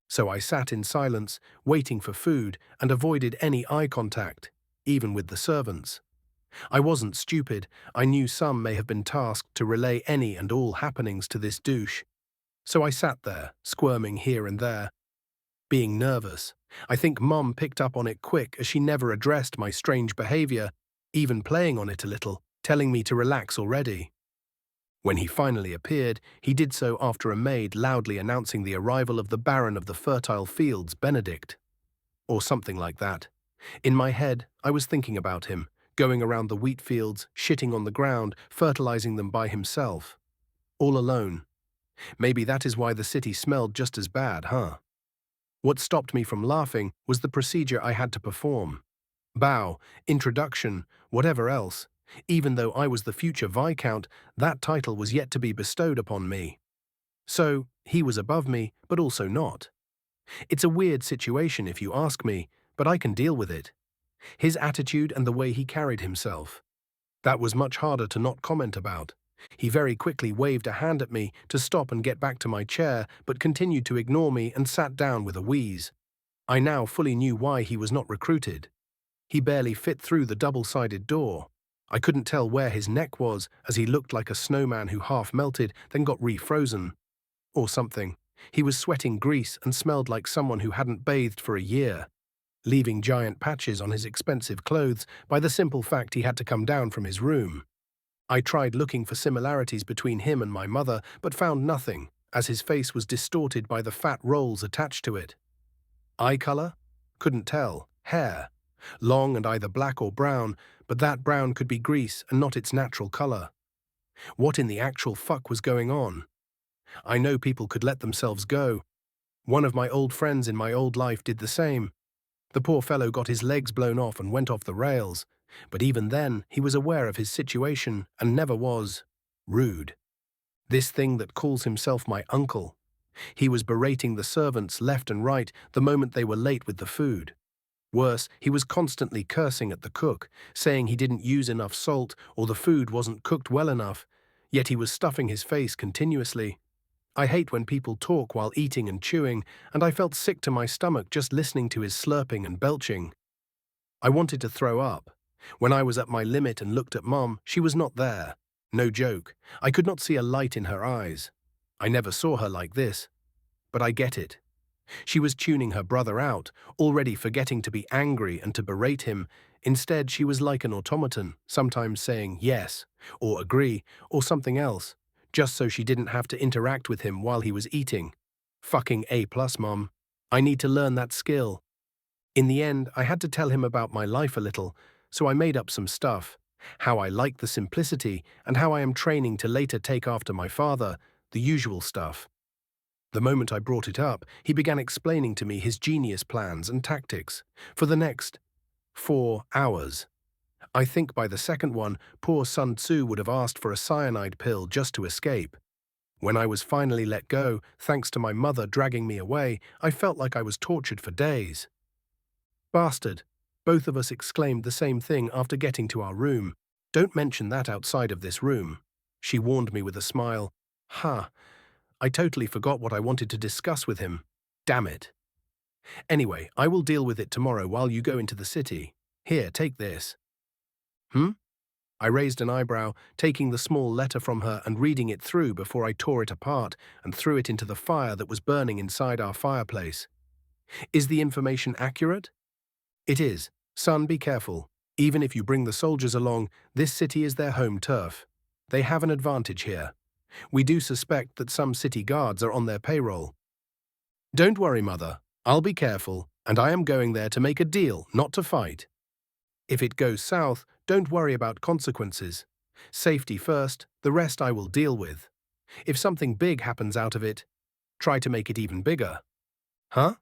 So I sat in silence, waiting for food, and avoided any eye contact, even with the servants. I wasn't stupid. I knew some may have been tasked to relay any and all happenings to this douche. So I sat there, squirming here and there, being nervous. I think Mum picked up on it quick, as she never addressed my strange behavior, even playing on it a little, telling me to relax already. When he finally appeared, he did so after a maid loudly announcing the arrival of the Baron of the Fertile Fields, Benedict. Or something like that. In my head, I was thinking about him, going around the wheat fields, shitting on the ground, fertilizing them by himself. All alone. Maybe that is why the city smelled just as bad, huh? What stopped me from laughing was the procedure I had to perform. Bow, introduction, whatever else. Even though I was the future Viscount, that title was yet to be bestowed upon me. So, he was above me, but also not. It's a weird situation if you ask me, but I can deal with it. His attitude and the way he carried himself. That was much harder to not comment about. He very quickly waved a hand at me to stop and get back to my chair, but continued to ignore me and sat down with a wheeze. I now fully knew why he was not recruited. He barely fit through the double-sided door. I couldn't tell where his neck was, as he looked like a snowman who half melted, then got refrozen. Or something. He was sweating grease and smelled like someone who hadn't bathed for a year, leaving giant patches on his expensive clothes by the simple fact he had to come down from his room. I tried looking for similarities between him and my mother, but found nothing, as his face was distorted by the fat rolls attached to it. Eye color? Couldn't tell. Hair? Long and either black or brown, but that brown could be grease and not its natural color. What in the actual fuck was going on? I know people could let themselves go. One of my old friends in my old life did the same. The poor fellow got his legs blown off and went off the rails, but even then he was aware of his situation and never was rude. This thing that calls himself my uncle. He was berating the servants left and right the moment they were late with the food. Worse, he was constantly cursing at the cook, saying he didn't use enough salt or the food wasn't cooked well enough, yet he was stuffing his face continuously. I hate when people talk while eating and chewing, and I felt sick to my stomach just listening to his slurping and belching. I wanted to throw up. When I was at my limit and looked at Mom, she was not there. No joke. I could not see a light in her eyes. I never saw her like this. But I get it. She was tuning her brother out, already forgetting to be angry and to berate him. Instead, she was like an automaton, sometimes saying yes, or agree, or something else, just so she didn't have to interact with him while he was eating. Fucking A+, Mom. I need to learn that skill. In the end, I had to tell him about my life a little, so I made up some stuff. How I like the simplicity and how I am training to later take after my father, the usual stuff. The moment I brought it up, he began explaining to me his genius plans and tactics for the next 4 hours. I think by the second one, poor Sun Tzu would have asked for a cyanide pill just to escape. When I was finally let go, thanks to my mother dragging me away, I felt like I was tortured for days. Bastard! Both of us exclaimed the same thing after getting to our room. Don't mention that outside of this room. She warned me with a smile. Ha! I totally forgot what I wanted to discuss with him. Damn it. Anyway, I will deal with it tomorrow while you go into the city. Here, take this. I raised an eyebrow, taking the small letter from her and reading it through before I tore it apart and threw it into the fire that was burning inside our fireplace. Is the information accurate? It is. Son, be careful. Even if you bring the soldiers along, this city is their home turf. They have an advantage here. We do suspect that some city guards are on their payroll. Don't worry, Mother. I'll be careful, and I am going there to make a deal, not to fight. If it goes south, don't worry about consequences. Safety first, the rest I will deal with. If something big happens out of it, try to make it even bigger. Huh?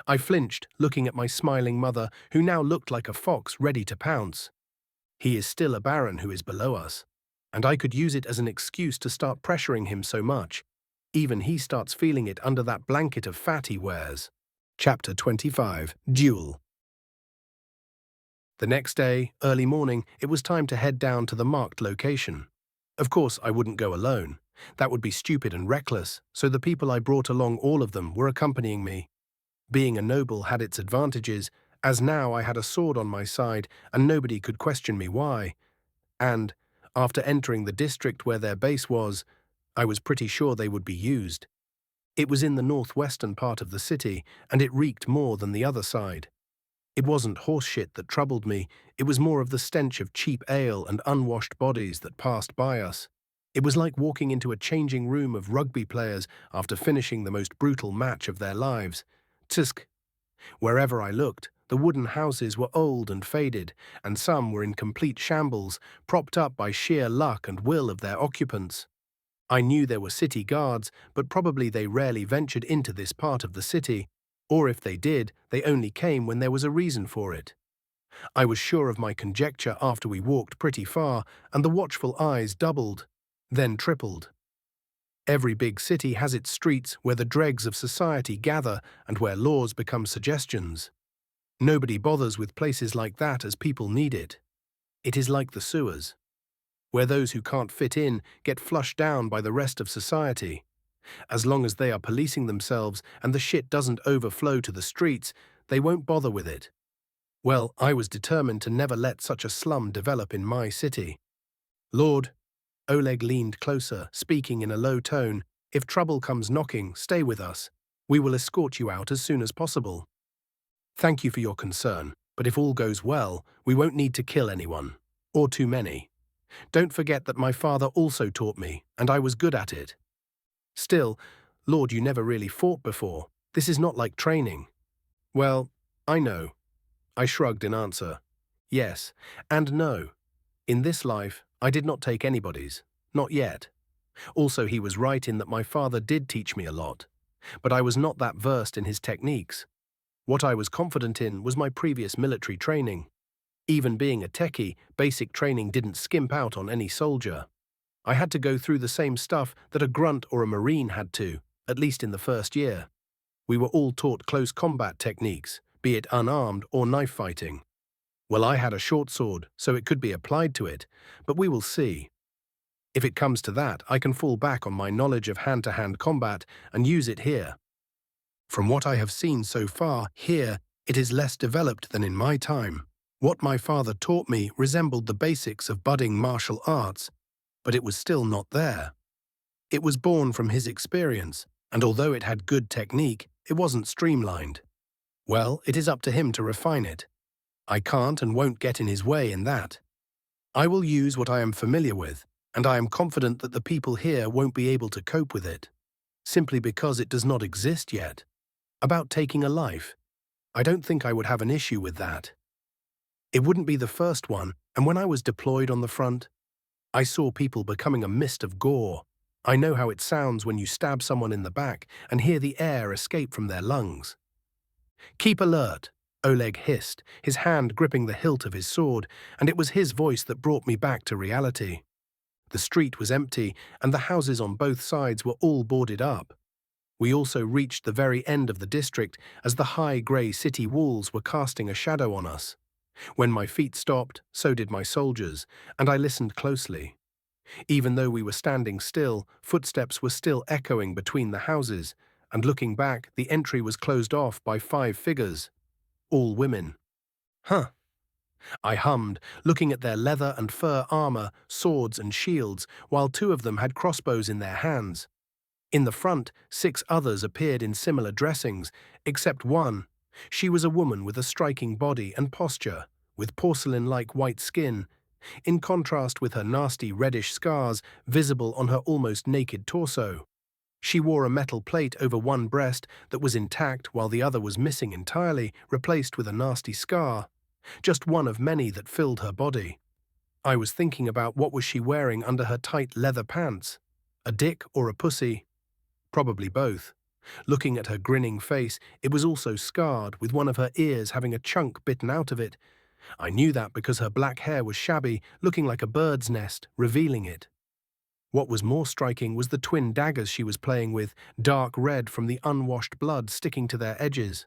I flinched, looking at my smiling mother, who now looked like a fox ready to pounce. He is still a baron who is below us, and I could use it as an excuse to start pressuring him so much. Even he starts feeling it under that blanket of fat he wears. Chapter 25. Duel. The next day, early morning, it was time to head down to the marked location. Of course, I wouldn't go alone. That would be stupid and reckless, so the people I brought along, all of them, were accompanying me. Being a noble had its advantages, as now I had a sword on my side and nobody could question me why. And, after entering the district where their base was, I was pretty sure they would be used. It was in the northwestern part of the city, and it reeked more than the other side. It wasn't horse shit that troubled me, it was more of the stench of cheap ale and unwashed bodies that passed by us. It was like walking into a changing room of rugby players after finishing the most brutal match of their lives. Tsk. Wherever I looked, the wooden houses were old and faded, and some were in complete shambles, propped up by sheer luck and will of their occupants. I knew there were city guards, but probably they rarely ventured into this part of the city, or if they did, they only came when there was a reason for it. I was sure of my conjecture after we walked pretty far, and the watchful eyes doubled, then tripled. Every big city has its streets where the dregs of society gather and where laws become suggestions. Nobody bothers with places like that as people need it. It is like the sewers. where those who can't fit in get flushed down by the rest of society. As long as they are policing themselves and the shit doesn't overflow to the streets, they won't bother with it. Well, I was determined to never let such a slum develop in my city. Lord, Oleg leaned closer, speaking in a low tone, if trouble comes knocking, stay with us. We will escort you out as soon as possible. Thank you for your concern, but if all goes well, we won't need to kill anyone. Or too many. Don't forget that my father also taught me, and I was good at it. Still, Lord, you never really fought before. This is not like training. Well, I know. I shrugged in answer. Yes, and no. In this life, I did not take anybody's. Not yet. Also, he was right in that my father did teach me a lot. But I was not that versed in his techniques. What I was confident in was my previous military training. Even being a techie, basic training didn't skimp out on any soldier. I had to go through the same stuff that a grunt or a marine had to, at least in the first year. We were all taught close combat techniques, be it unarmed or knife fighting. Well, I had a short sword, so it could be applied to it, but we will see. If it comes to that, I can fall back on my knowledge of hand-to-hand combat and use it here. From what I have seen so far, here, it is less developed than in my time. What my father taught me resembled the basics of budding martial arts, but it was still not there. It was born from his experience, and although it had good technique, it wasn't streamlined. Well, it is up to him to refine it. I can't and won't get in his way in that. I will use what I am familiar with, and I am confident that the people here won't be able to cope with it, simply because it does not exist yet. About taking a life, I don't think I would have an issue with that. It wouldn't be the first one, and when I was deployed on the front, I saw people becoming a mist of gore. I know how it sounds when you stab someone in the back and hear the air escape from their lungs. Keep alert, Oleg hissed, his hand gripping the hilt of his sword, and it was his voice that brought me back to reality. The street was empty, and the houses on both sides were all boarded up. We also reached the very end of the district as the high grey city walls were casting a shadow on us. When my feet stopped, so did my soldiers, and I listened closely. Even though we were standing still, footsteps were still echoing between the houses, and looking back, the entry was closed off by 5 figures. All women. Huh. I hummed, looking at their leather and fur armor, swords and shields, while 2 of them had crossbows in their hands. In the front, 6 others appeared in similar dressings, except one. She was a woman with a striking body and posture, with porcelain-like white skin, in contrast with her nasty reddish scars visible on her almost naked torso. She wore a metal plate over one breast that was intact while the other was missing entirely, replaced with a nasty scar, just one of many that filled her body. I was thinking about what was she wearing under her tight leather pants? A dick or a pussy? Probably both. Looking at her grinning face, it was also scarred, with one of her ears having a chunk bitten out of it. I knew that because her black hair was shabby, looking like a bird's nest, revealing it. What was more striking was the twin daggers she was playing with, dark red from the unwashed blood sticking to their edges.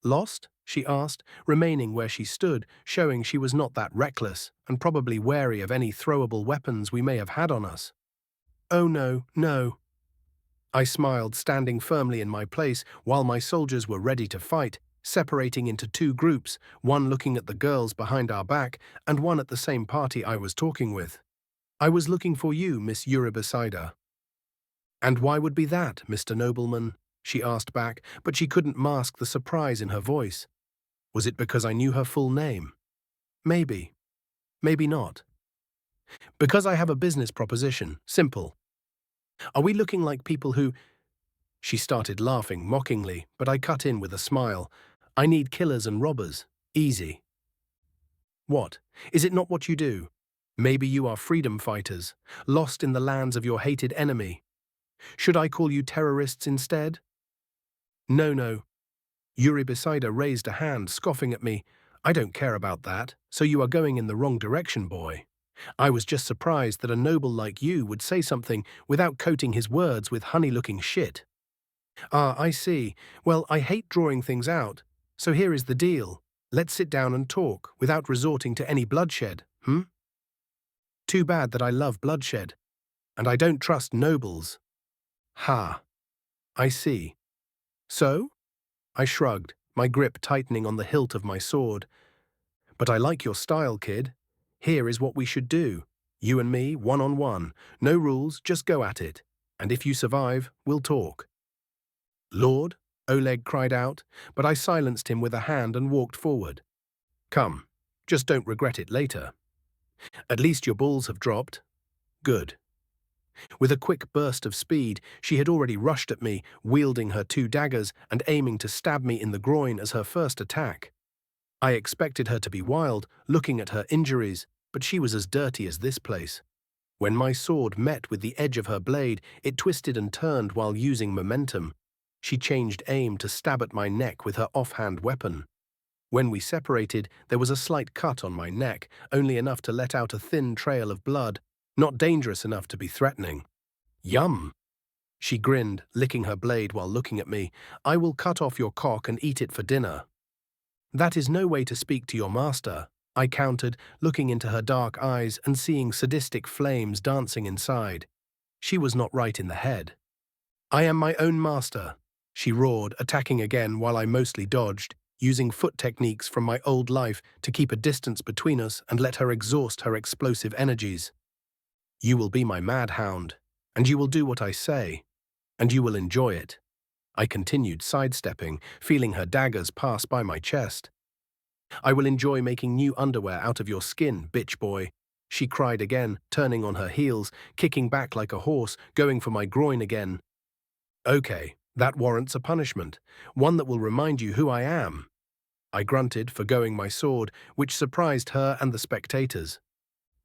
Lost? She asked, remaining where she stood, showing she was not that reckless, and probably wary of any throwable weapons we may have had on us. Oh no, no. I smiled, standing firmly in my place while my soldiers were ready to fight, separating into 2 groups, one looking at the girls behind our back and one at the same party I was talking with. I was looking for you, Miss Eurybesida. And why would be that, Mr. Nobleman? She asked back, but she couldn't mask the surprise in her voice. Was it because I knew her full name? Maybe. Maybe not. Because I have a business proposition. Simple. Are we looking like people who… She started laughing mockingly, but I cut in with a smile. I need killers and robbers. Easy. What? Is it not what you do? Maybe you are freedom fighters, lost in the lands of your hated enemy. Should I call you terrorists instead? No, no. Eurybesida raised a hand, scoffing at me. I don't care about that, so you are going in the wrong direction, boy. I was just surprised that a noble like you would say something without coating his words with honey-looking shit. Ah, I see. Well, I hate drawing things out, so here is the deal. Let's sit down and talk, without resorting to any bloodshed, Too bad that I love bloodshed, and I don't trust nobles. Ha, I see. So? I shrugged, my grip tightening on the hilt of my sword. But I like your style, kid. Here is what we should do. You and me, one-on-one. No rules, just go at it. And if you survive, we'll talk. Lord, Oleg cried out, but I silenced him with a hand and walked forward. Come, just don't regret it later. At least your balls have dropped. Good. With a quick burst of speed, she had already rushed at me, wielding her 2 daggers and aiming to stab me in the groin as her first attack. I expected her to be wild, looking at her injuries, but she was as dirty as this place. When my sword met with the edge of her blade, it twisted and turned while using momentum. She changed aim to stab at my neck with her offhand weapon. When we separated, there was a slight cut on my neck, only enough to let out a thin trail of blood, not dangerous enough to be threatening. Yum! She grinned, licking her blade while looking at me. I will cut off your cock and eat it for dinner. That is no way to speak to your master, I countered, looking into her dark eyes and seeing sadistic flames dancing inside. She was not right in the head. I am my own master, she roared, attacking again while I mostly dodged, using foot techniques from my old life to keep a distance between us and let her exhaust her explosive energies. You will be my mad hound, and you will do what I say, and you will enjoy it. I continued sidestepping, feeling her daggers pass by my chest. I will enjoy making new underwear out of your skin, bitch boy, she cried again, turning on her heels, kicking back like a horse, going for my groin again. Okay, that warrants a punishment, one that will remind you who I am. I grunted, forgoing my sword, which surprised her and the spectators.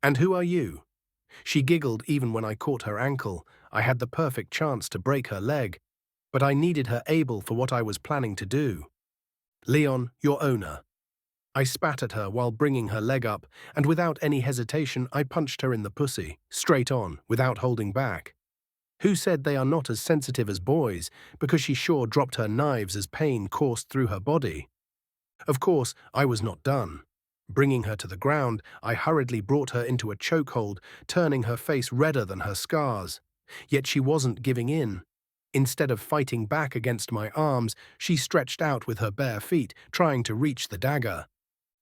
And who are you? She giggled even when I caught her ankle. I had the perfect chance to break her leg, but I needed her able for what I was planning to do. Leon, your owner. I spat at her while bringing her leg up, and without any hesitation I punched her in the pussy, straight on, without holding back. Who said they are not as sensitive as boys, because she sure dropped her knives as pain coursed through her body. Of course, I was not done. Bringing her to the ground, I hurriedly brought her into a chokehold, turning her face redder than her scars. Yet she wasn't giving in. Instead of fighting back against my arms, she stretched out with her bare feet, trying to reach the dagger.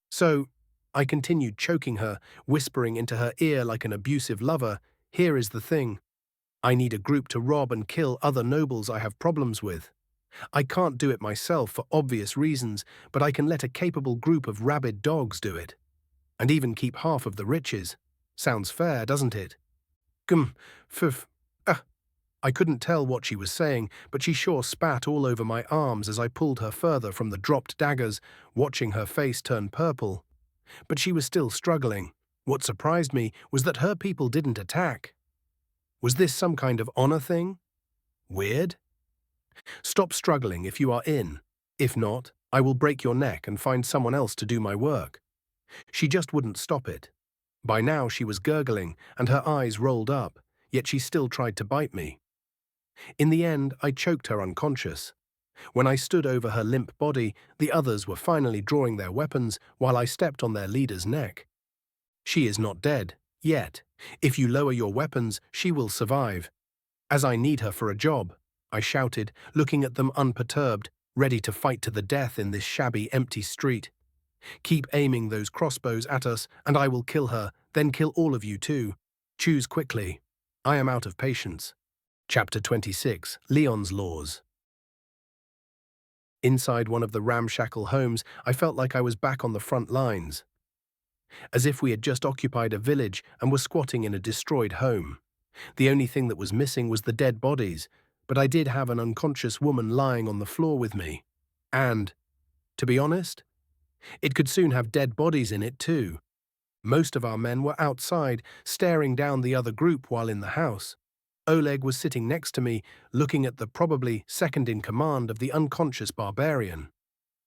So, I continued choking her, whispering into her ear like an abusive lover, here is the thing. I need a group to rob and kill other nobles I have problems with. I can't do it myself for obvious reasons, but I can let a capable group of rabid dogs do it. And even keep half of the riches. Sounds fair, doesn't it? I couldn't tell what she was saying, but she sure spat all over my arms as I pulled her further from the dropped daggers, watching her face turn purple. But she was still struggling. What surprised me was that her people didn't attack. Was this some kind of honor thing? Weird? Stop struggling if you are in. If not, I will break your neck and find someone else to do my work. She just wouldn't stop it. By now she was gurgling and her eyes rolled up, yet she still tried to bite me. In the end, I choked her unconscious. When I stood over her limp body, the others were finally drawing their weapons while I stepped on their leader's neck. She is not dead, yet. If you lower your weapons, she will survive. As I need her for a job, I shouted, looking at them unperturbed, ready to fight to the death in this shabby, empty street. Keep aiming those crossbows at us, and I will kill her, then kill all of you too. Choose quickly. I am out of patience. Chapter 26, Leon's Laws. Inside one of the ramshackle homes, I felt like I was back on the front lines. As if we had just occupied a village and were squatting in a destroyed home. The only thing that was missing was the dead bodies, but I did have an unconscious woman lying on the floor with me. And, to be honest, it could soon have dead bodies in it too. Most of our men were outside, staring down the other group while in the house. Oleg was sitting next to me, looking at the probably second-in-command of the unconscious barbarian.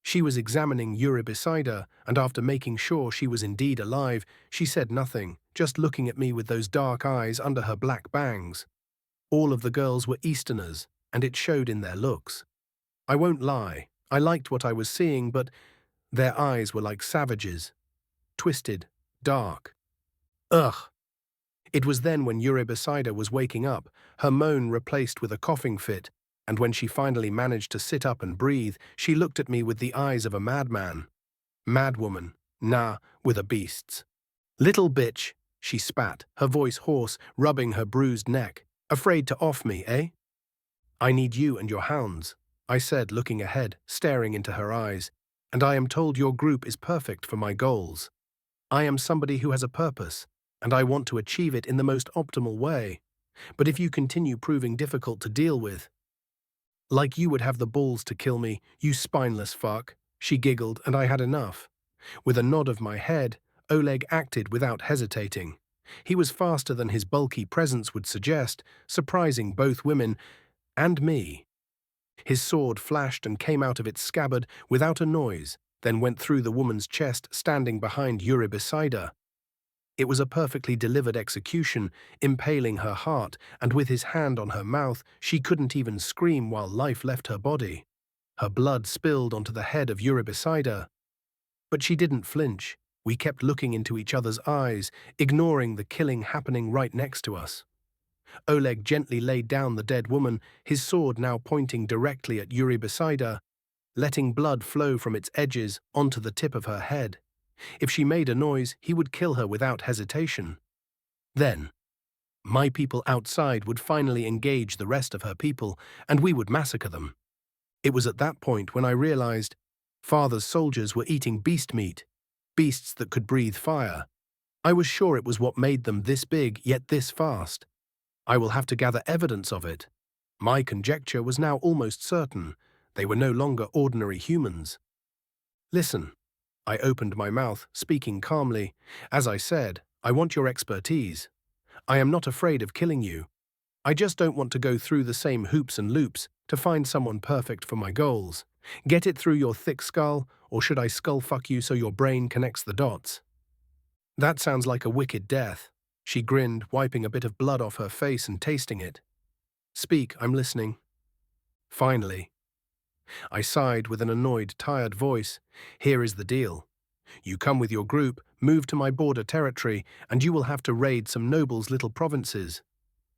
She was examining Yuri beside her, and after making sure she was indeed alive, she said nothing, just looking at me with those dark eyes under her black bangs. All of the girls were Easterners, and it showed in their looks. I won't lie, I liked what I was seeing, but their eyes were like savages. Twisted, dark. Ugh! It was then when Yuri beside her was waking up, her moan replaced with a coughing fit, and when she finally managed to sit up and breathe, she looked at me with the eyes of a madman. Madwoman, nah, with a beast's. Little bitch, she spat, her voice hoarse, rubbing her bruised neck. Afraid to off me, eh? I need you and your hounds, I said, looking ahead, staring into her eyes, and I am told your group is perfect for my goals. I am somebody who has a purpose, and I want to achieve it in the most optimal way. But if you continue proving difficult to deal with, like you would have the balls to kill me, you spineless fuck, she giggled, and I had enough. With a nod of my head, Oleg acted without hesitating. He was faster than his bulky presence would suggest, surprising both women and me. His sword flashed and came out of its scabbard without a noise, then went through the woman's chest standing behind Yuri beside her. It was a perfectly delivered execution, impaling her heart, and with his hand on her mouth, she couldn't even scream while life left her body. Her blood spilled onto the head of Yuri beside her. But she didn't flinch. We kept looking into each other's eyes, ignoring the killing happening right next to us. Oleg gently laid down the dead woman, his sword now pointing directly at Yuri beside her, letting blood flow from its edges onto the tip of her head. If she made a noise, he would kill her without hesitation. Then, my people outside would finally engage the rest of her people, and we would massacre them. It was at that point when I realized Father's soldiers were eating beast meat, beasts that could breathe fire. I was sure it was what made them this big yet this fast. I will have to gather evidence of it. My conjecture was now almost certain. They were no longer ordinary humans. Listen. I opened my mouth, speaking calmly. As I said, I want your expertise. I am not afraid of killing you. I just don't want to go through the same hoops and loops to find someone perfect for my goals. Get it through your thick skull, or should I skull fuck you so your brain connects the dots? That sounds like a wicked death. She grinned, wiping a bit of blood off her face and tasting it. Speak, I'm listening. Finally. I sighed with an annoyed, tired voice. Here is the deal. You come with your group, move to my border territory, and you will have to raid some nobles' little provinces.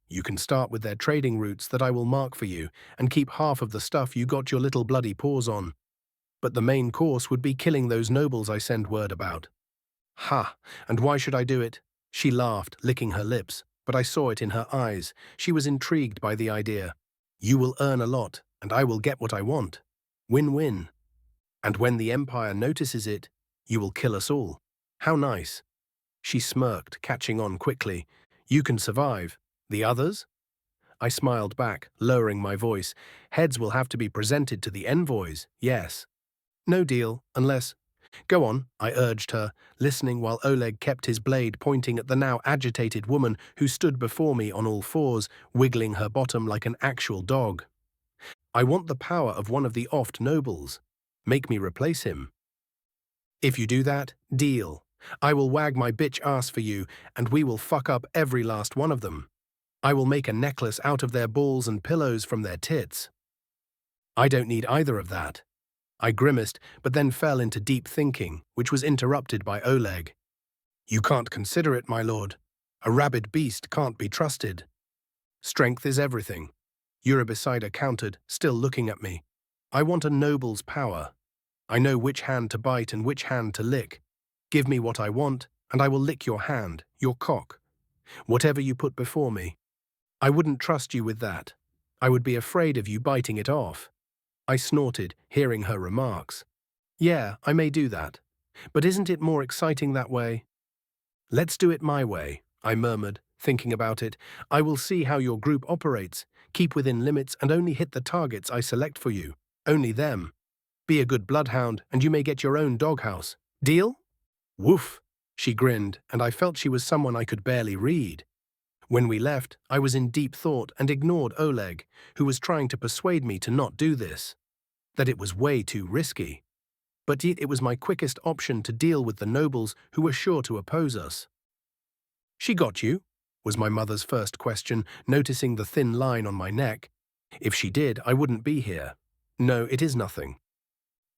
You can start with their trading routes that I will mark for you, and keep half of the stuff you got your little bloody paws on. But the main course would be killing those nobles I send word about. Ha, and why should I do it? She laughed, licking her lips, but I saw it in her eyes. She was intrigued by the idea. You will earn a lot, and I will get what I want. Win-win. And when the Empire notices it, you will kill us all. How nice. She smirked, catching on quickly. You can survive. The others? I smiled back, lowering my voice. Heads will have to be presented to the envoys, yes. No deal, unless… Go on, I urged her, listening while Oleg kept his blade pointing at the now agitated woman who stood before me on all fours, wiggling her bottom like an actual dog. I want the power of one of the Oft nobles. Make me replace him. If you do that, deal. I will wag my bitch ass for you, and we will fuck up every last one of them. I will make a necklace out of their balls and pillows from their tits. I don't need either of that. I grimaced, but then fell into deep thinking, which was interrupted by Oleg. You can't consider it, my lord. A rabid beast can't be trusted. Strength is everything. Yuri beside her countered, still looking at me. I want a noble's power. I know which hand to bite and which hand to lick. Give me what I want, and I will lick your hand, your cock. Whatever you put before me. I wouldn't trust you with that. I would be afraid of you biting it off. I snorted, hearing her remarks. Yeah, I may do that. But isn't it more exciting that way? Let's do it my way, I murmured, thinking about it. I will see how your group operates. Keep within limits and only hit the targets I select for you. Only them. Be a good bloodhound, and you may get your own doghouse. Deal? Woof, she grinned, and I felt she was someone I could barely read. When we left, I was in deep thought and ignored Oleg, who was trying to persuade me to not do this. That it was way too risky. But yet it was my quickest option to deal with the nobles who were sure to oppose us. She got you? Was my mother's first question, noticing the thin line on my neck. If she did, I wouldn't be here. No, it is nothing.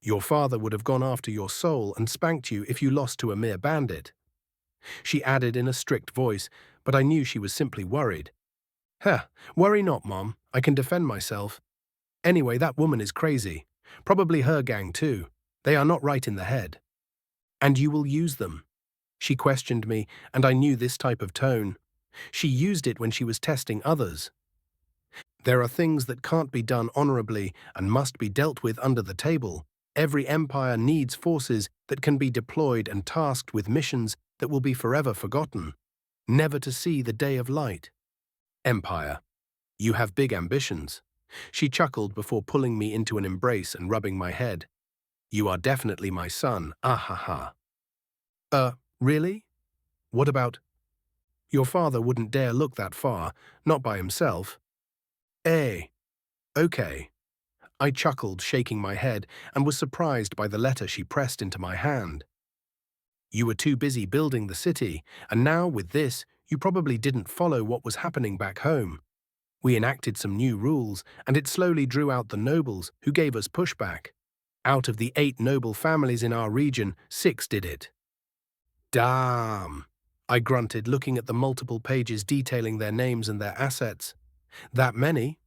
Your father would have gone after your soul and spanked you if you lost to a mere bandit. She added in a strict voice, but I knew she was simply worried. Huh, worry not, Mom. I can defend myself. Anyway, that woman is crazy. Probably her gang too. They are not right in the head. And you will use them. She questioned me, and I knew this type of tone. She used it when she was testing others. There are things that can't be done honorably and must be dealt with under the table. Every empire needs forces that can be deployed and tasked with missions that will be forever forgotten, never to see the day of light. Empire, you have big ambitions. She chuckled before pulling me into an embrace and rubbing my head. You are definitely my son, ah ha ha. Really? What about? Your father wouldn't dare look that far, not by himself. Okay. I chuckled, shaking my head, and was surprised by the letter she pressed into my hand. You were too busy building the city, and now with this, you probably didn't follow what was happening back home. We enacted some new rules, and it slowly drew out the nobles who gave us pushback. Out of the 8 noble families in our region, 6 did it. Damn, I grunted, looking at the multiple pages detailing their names and their assets. That many?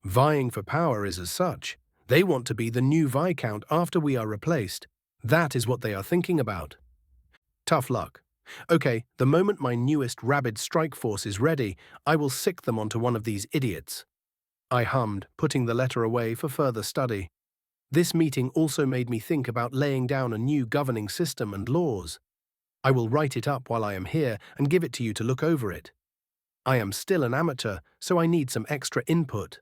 Vying for power is as such. They want to be the new Viscount after we are replaced. That is what they are thinking about. Tough luck. Okay, the moment my newest rabid strike force is ready, I will sick them onto one of these idiots. I hummed, putting the letter away for further study. This meeting also made me think about laying down a new governing system and laws. I will write it up while I am here and give it to you to look over it. I am still an amateur, so I need some extra input.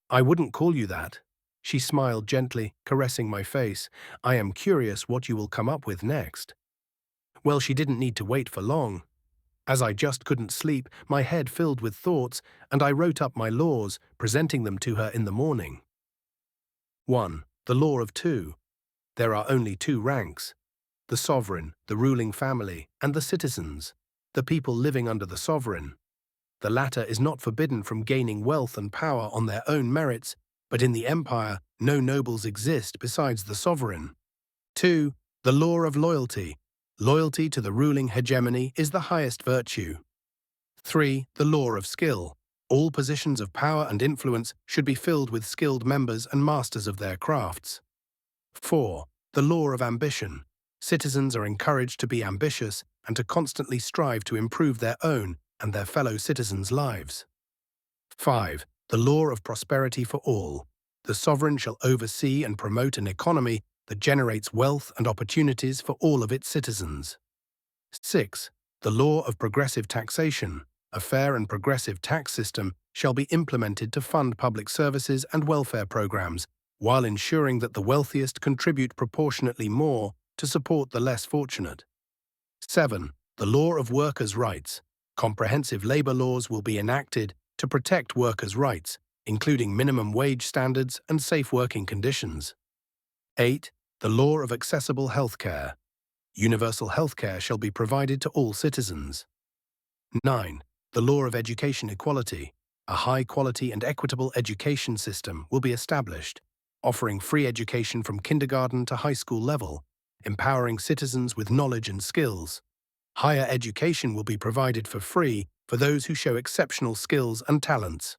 I wouldn't call you that. She smiled gently, caressing my face. I am curious what you will come up with next. Well, she didn't need to wait for long. As I just couldn't sleep, my head filled with thoughts, and I wrote up my laws, presenting them to her in the morning. 1. The law of 2. There are only 2 ranks: the sovereign, the ruling family, and the citizens, the people living under the sovereign. The latter is not forbidden from gaining wealth and power on their own merits, but in the empire, no nobles exist besides the sovereign. 2. The law of loyalty. Loyalty to the ruling hegemony is the highest virtue. 3. The law of skill. All positions of power and influence should be filled with skilled members and masters of their crafts. 4. The law of ambition. Citizens are encouraged to be ambitious and to constantly strive to improve their own and their fellow citizens' lives. 5. The law of prosperity for all. The sovereign shall oversee and promote an economy that generates wealth and opportunities for all of its citizens. 6. The law of progressive taxation. A fair and progressive tax system shall be implemented to fund public services and welfare programs, while ensuring that the wealthiest contribute proportionately more to support the less fortunate. 7. The law of workers' rights. Comprehensive labor laws will be enacted to protect workers' rights, including minimum wage standards and safe working conditions. 8. The law of accessible healthcare. Universal healthcare shall be provided to all citizens. 9. The law of education equality. A high-quality and equitable education system will be established, offering free education from kindergarten to high school level, empowering citizens with knowledge and skills. Higher education will be provided for free for those who show exceptional skills and talents.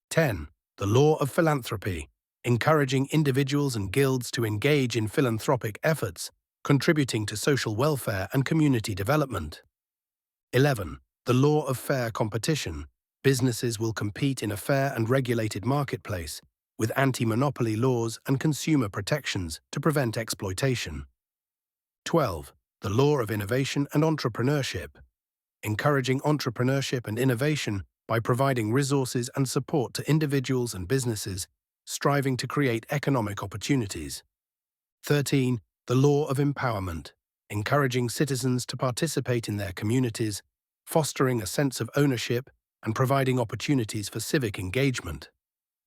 10. The law of philanthropy. Encouraging individuals and guilds to engage in philanthropic efforts, contributing to social welfare and community development. 11. The law of fair competition. Businesses will compete in a fair and regulated marketplace, with anti-monopoly laws and consumer protections to prevent exploitation. 12. The law of innovation and entrepreneurship. Encouraging entrepreneurship and innovation by providing resources and support to individuals and businesses striving to create economic opportunities. 13. The law of empowerment. Encouraging citizens to participate in their communities, fostering a sense of ownership, and providing opportunities for civic engagement.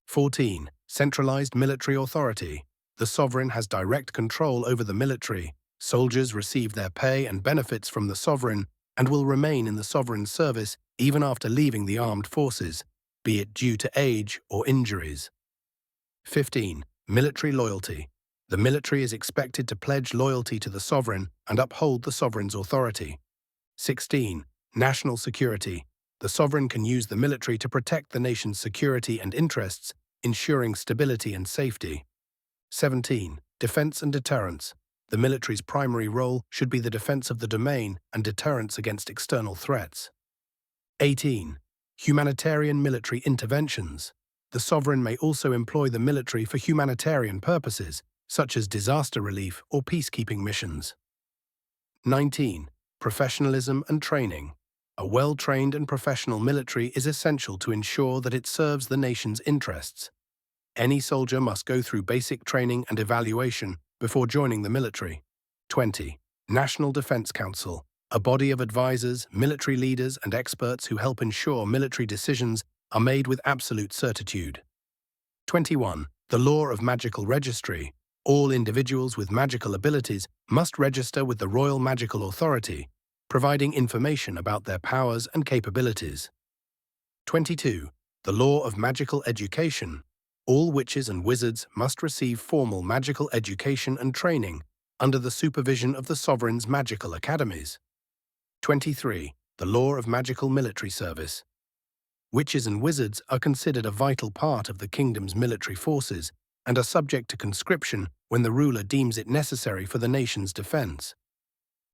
14. Centralized military authority. The sovereign has direct control over the military. Soldiers receive their pay and benefits from the sovereign and will remain in the sovereign's service even after leaving the armed forces, be it due to age or injuries. 15. Military loyalty. The military is expected to pledge loyalty to the sovereign and uphold the sovereign's authority. 16. National security. The sovereign can use the military to protect the nation's security and interests, ensuring stability and safety. 17. Defense and deterrence. The military's primary role should be the defense of the domain and deterrence against external threats. 18. Humanitarian military interventions. The sovereign may also employ the military for humanitarian purposes, such as disaster relief or peacekeeping missions. 19. Professionalism and training. A well-trained and professional military is essential to ensure that it serves the nation's interests. Any soldier must go through basic training and evaluation before joining the military. 20. National Defense Council. A body of advisors, military leaders, and experts who help ensure military decisions are made with absolute certitude. 21. The Law of Magical Registry. All individuals with magical abilities must register with the Royal Magical Authority, providing information about their powers and capabilities. 22. The Law of Magical Education. All witches and wizards must receive formal magical education and training under the supervision of the sovereign's magical academies. 23. The Law of Magical Military Service. Witches and wizards are considered a vital part of the kingdom's military forces and are subject to conscription when the ruler deems it necessary for the nation's defense.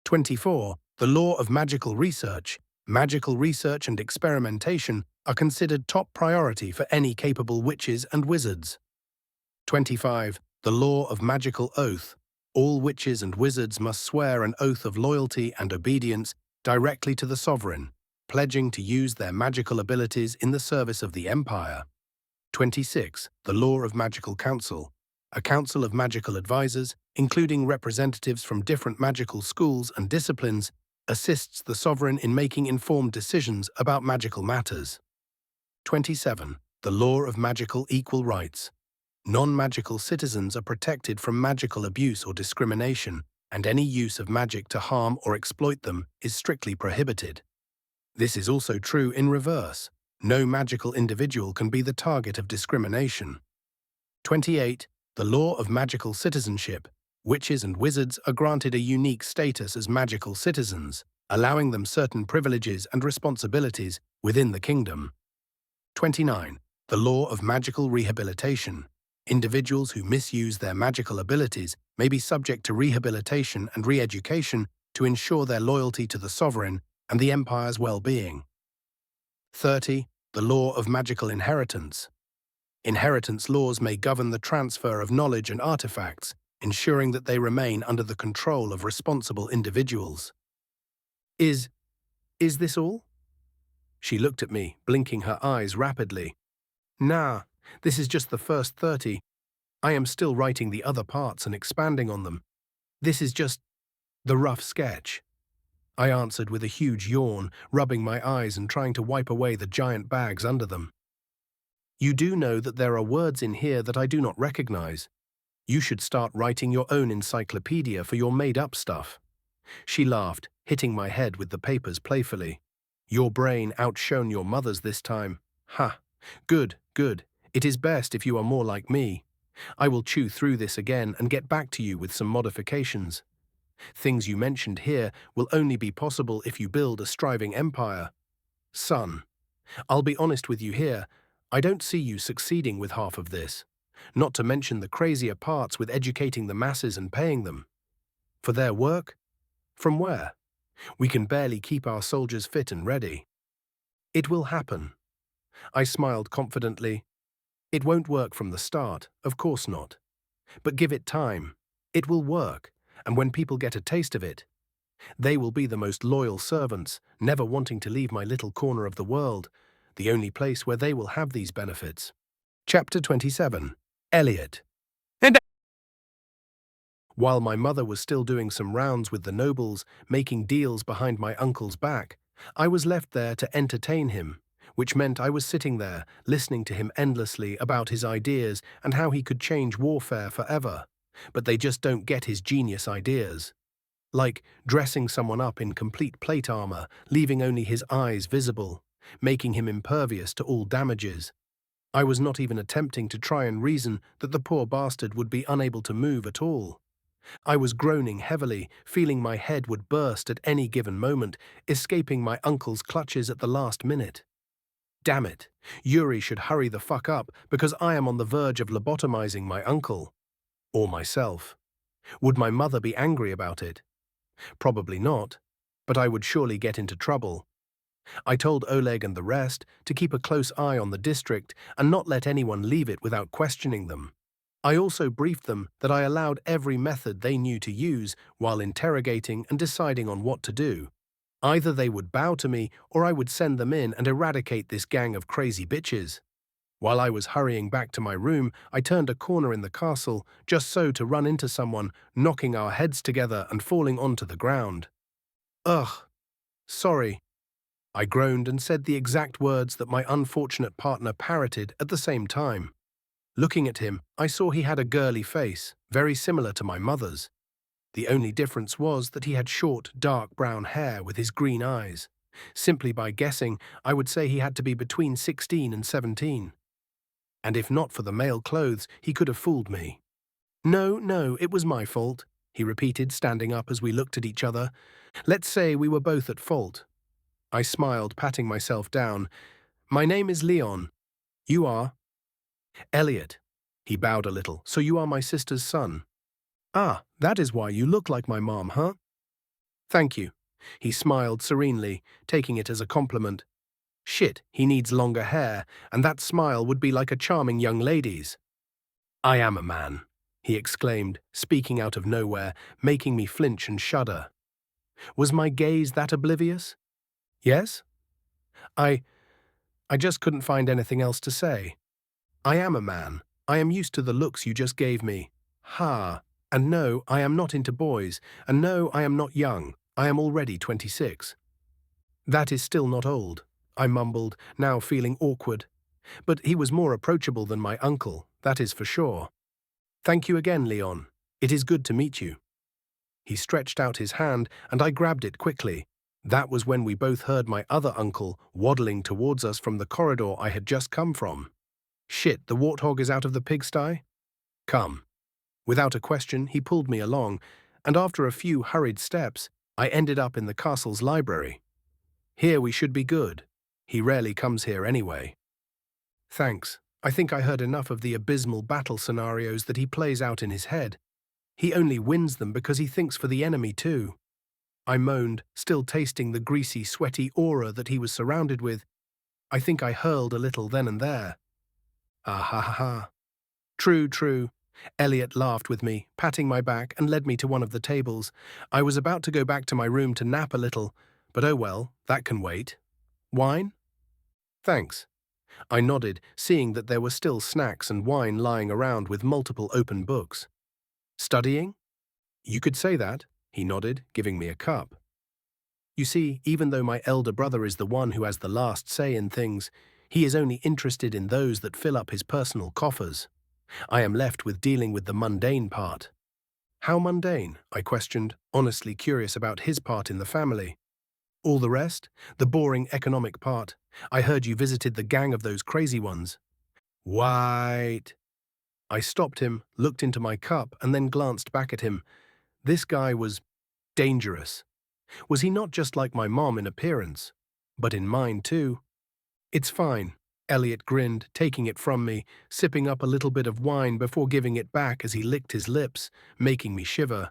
24. The Law of Magical Research. Magical research and experimentation are considered top priority for any capable witches and wizards. 25. The Law of Magical Oath. All witches and wizards must swear an oath of loyalty and obedience directly to the sovereign, pledging to use their magical abilities in the service of the empire. 26. The Law of Magical Council. A council of magical advisors, including representatives from different magical schools and disciplines, assists the sovereign in making informed decisions about magical matters. 27. The Law of Magical Equal Rights. Non-magical citizens are protected from magical abuse or discrimination, and any use of magic to harm or exploit them is strictly prohibited. This is also true in reverse. No magical individual can be the target of discrimination. 28. The Law of Magical Citizenship. Witches and wizards are granted a unique status as magical citizens, allowing them certain privileges and responsibilities within the kingdom. 29. The Law of Magical Rehabilitation. Individuals who misuse their magical abilities may be subject to rehabilitation and re-education to ensure their loyalty to the sovereign and the empire's well-being. 30. The Law of Magical Inheritance. Inheritance laws may govern the transfer of knowledge and artifacts, ensuring that they remain under the control of responsible individuals. Is this all? She looked at me, blinking her eyes rapidly. Nah, this is just the first 30. I am still writing the other parts and expanding on them. This is just the rough sketch. I answered with a huge yawn, rubbing my eyes and trying to wipe away the giant bags under them. You do know that there are words in here that I do not recognize. You should start writing your own encyclopedia for your made-up stuff. She laughed, hitting my head with the papers playfully. Your brain outshone your mother's this time. Ha! Good, good. It is best if you are more like me. I will chew through this again and get back to you with some modifications. Things you mentioned here will only be possible if you build a striving empire. Son, I'll be honest with you here, I don't see you succeeding with half of this, not to mention the crazier parts with educating the masses and paying them. For their work? From where? We can barely keep our soldiers fit and ready. It will happen. I smiled confidently. It won't work from the start, of course not. But give it time. It will work, and when people get a taste of it, they will be the most loyal servants, never wanting to leave my little corner of the world, the only place where they will have these benefits. Chapter 27. Elliot. And while my mother was still doing some rounds with the nobles, making deals behind my uncle's back, I was left there to entertain him, which meant I was sitting there, listening to him endlessly about his ideas and how he could change warfare forever. But they just don't get his genius ideas. Like dressing someone up in complete plate armor, leaving only his eyes visible, making him impervious to all damages. I was not even attempting to try and reason that the poor bastard would be unable to move at all. I was groaning heavily, feeling my head would burst at any given moment, escaping my uncle's clutches at the last minute. Damn it, Yuri should hurry the fuck up because I am on the verge of lobotomizing my uncle. Or myself. Would my mother be angry about it? Probably not, but I would surely get into trouble. I told Oleg and the rest to keep a close eye on the district and not let anyone leave it without questioning them. I also briefed them that I allowed every method they knew to use while interrogating and deciding on what to do. Either they would bow to me or I would send them in and eradicate this gang of crazy bitches. While I was hurrying back to my room, I turned a corner in the castle just so to run into someone, knocking our heads together and falling onto the ground. Ugh, sorry. I groaned and said the exact words that my unfortunate partner parroted at the same time. Looking at him, I saw he had a girly face, very similar to my mother's. The only difference was that he had short, dark brown hair with his green eyes. Simply by guessing, I would say he had to be between 16 and 17. And if not for the male clothes, he could have fooled me. No, it was my fault, he repeated, standing up as we looked at each other. Let's say we were both at fault. I smiled, patting myself down. My name is Leon. You are? Elliot. He bowed a little. So you are my sister's son. Ah, that is why you look like my mom, huh? Thank you. He smiled serenely, taking it as a compliment. Shit, he needs longer hair, and that smile would be like a charming young lady's. I am a man, he exclaimed, speaking out of nowhere, making me flinch and shudder. Was my gaze that oblivious? Yes? I just couldn't find anything else to say. I am a man. I am used to the looks you just gave me. Ha. And no, I am not into boys. And no, I am not young. I am already 26. That is still not old, I mumbled, now feeling awkward. But he was more approachable than my uncle, that is for sure. Thank you again, Leon. It is good to meet you. He stretched out his hand, and I grabbed it quickly. That was when we both heard my other uncle waddling towards us from the corridor I had just come from. Shit, the warthog is out of the pigsty? Come. Without a question, he pulled me along, and after a few hurried steps, I ended up in the castle's library. Here we should be good. He rarely comes here anyway. Thanks. I think I heard enough of the abysmal battle scenarios that he plays out in his head. He only wins them because he thinks for the enemy too. I moaned, still tasting the greasy, sweaty aura that he was surrounded with. I think I hurled a little then and there. Ah ha ha ha. True. Elliot laughed with me, patting my back and led me to one of the tables. I was about to go back to my room to nap a little, but oh well, that can wait. Wine? Thanks. I nodded, seeing that there were still snacks and wine lying around with multiple open books. Studying? You could say that, he nodded, giving me a cup. You see, even though my elder brother is the one who has the last say in things, he is only interested in those that fill up his personal coffers. I am left with dealing with the mundane part. How mundane? I questioned, honestly curious about his part in the family. All the rest? The boring economic part. I heard you visited the gang of those crazy ones. Wait. I stopped him, looked into my cup, and then glanced back at him. This guy was dangerous. Was he not just like my mom in appearance, but in mind too? It's fine. Elliot grinned, taking it from me, sipping up a little bit of wine before giving it back as he licked his lips, making me shiver.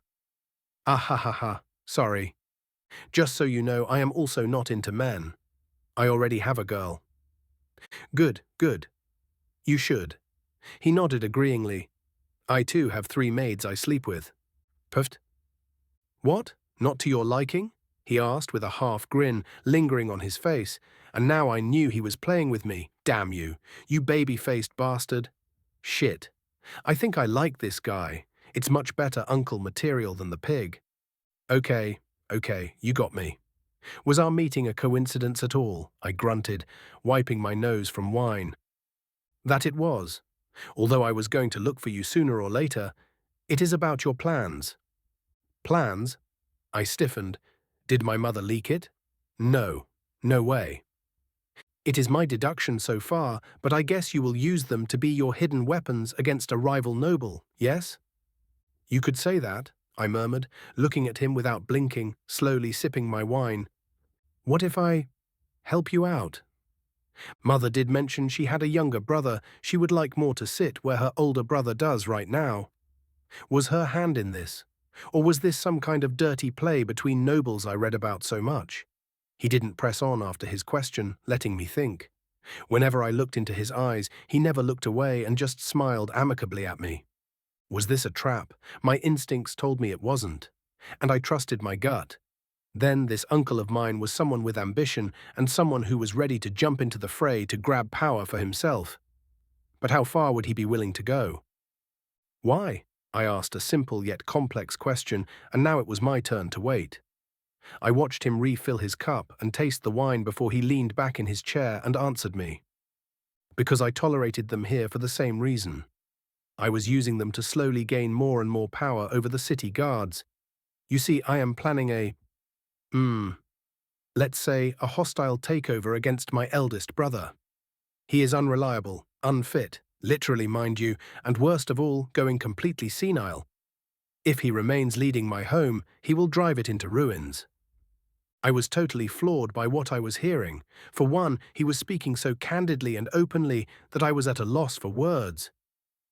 Ah ha ha ha, sorry. Just so you know, I am also not into men. I already have a girl. Good. You should. He nodded agreeingly. I too have 3 maids I sleep with. Puffed. What? Not to your liking? He asked with a half grin lingering on his face, and now I knew he was playing with me. Damn you, you baby-faced bastard. Shit. I think I like this guy. It's much better uncle material than the pig. Okay, you got me. Was our meeting a coincidence at all? I grunted, wiping my nose from wine. That it was. Although I was going to look for you sooner or later, it is about your plans. Plans? I stiffened. Did my mother leak it? No way. It is my deduction so far, but I guess you will use them to be your hidden weapons against a rival noble, yes? You could say that, I murmured, looking at him without blinking, slowly sipping my wine. What if I help you out? Mother did mention she had a younger brother she would like more to sit where her older brother does right now. Was her hand in this? Or was this some kind of dirty play between nobles I read about so much? He didn't press on after his question, letting me think. Whenever I looked into his eyes, he never looked away and just smiled amicably at me. Was this a trap? My instincts told me it wasn't, and I trusted my gut. Then this uncle of mine was someone with ambition and someone who was ready to jump into the fray to grab power for himself. But how far would he be willing to go? Why? I asked a simple yet complex question, and now it was my turn to wait. I watched him refill his cup and taste the wine before he leaned back in his chair and answered me. Because I tolerated them here for the same reason. I was using them to slowly gain more and more power over the city guards. You see, I am planning let's say, a hostile takeover against my eldest brother. He is unreliable, unfit, literally mind you, and worst of all, going completely senile. If he remains leading my home, he will drive it into ruins. I was totally floored by what I was hearing. For one, he was speaking so candidly and openly that I was at a loss for words.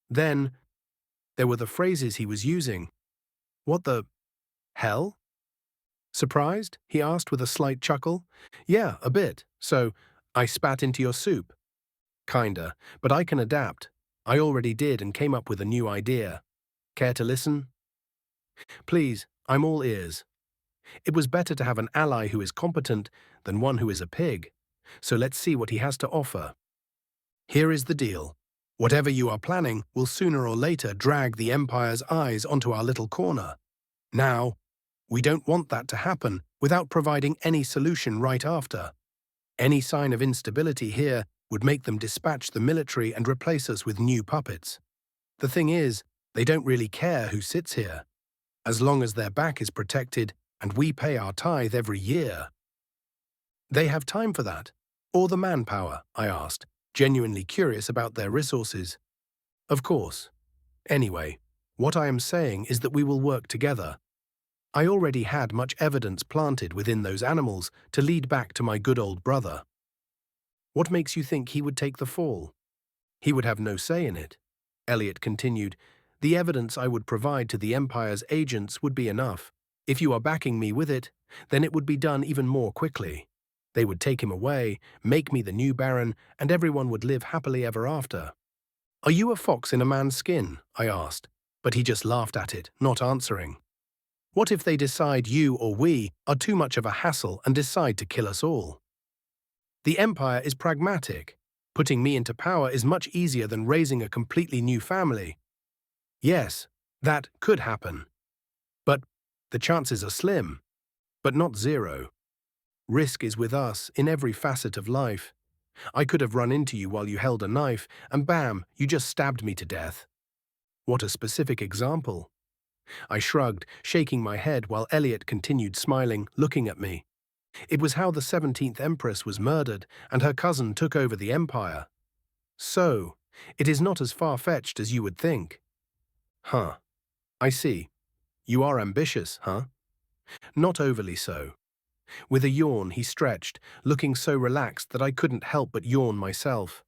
Then, there were the phrases he was using. What the hell? Surprised? He asked with a slight chuckle. Yeah, a bit. So, I spat into your soup. Kinda, but I can adapt. I already did and came up with a new idea. Care to listen? Please, I'm all ears. It was better to have an ally who is competent than one who is a pig. So let's see what he has to offer. Here is the deal. Whatever you are planning will sooner or later drag the Empire's eyes onto our little corner. Now, we don't want that to happen without providing any solution right after. Any sign of instability here would make them dispatch the military and replace us with new puppets. The thing is, they don't really care who sits here, as long as their back is protected and we pay our tithe every year. They have time for that? Or the manpower? I asked, genuinely curious about their resources. Of course. Anyway, what I am saying is that we will work together. I already had much evidence planted within those animals to lead back to my good old brother. What makes you think he would take the fall? He would have no say in it. Elliot continued, the evidence I would provide to the Empire's agents would be enough. If you are backing me with it, then it would be done even more quickly. They would take him away, make me the new Baron, and everyone would live happily ever after. Are you a fox in a man's skin? I asked, but he just laughed at it, not answering. What if they decide you or we are too much of a hassle and decide to kill us all? The Empire is pragmatic. Putting me into power is much easier than raising a completely new family. Yes, that could happen. But the chances are slim, but not zero. Risk is with us in every facet of life. I could have run into you while you held a knife, and bam, you just stabbed me to death. What a specific example. I shrugged, shaking my head while Elliot continued smiling, looking at me. It was how the 17th Empress was murdered and her cousin took over the Empire. So, it is not as far-fetched as you would think. Huh. I see. You are ambitious, huh? Not overly so. With a yawn, he stretched, looking so relaxed that I couldn't help but yawn myself.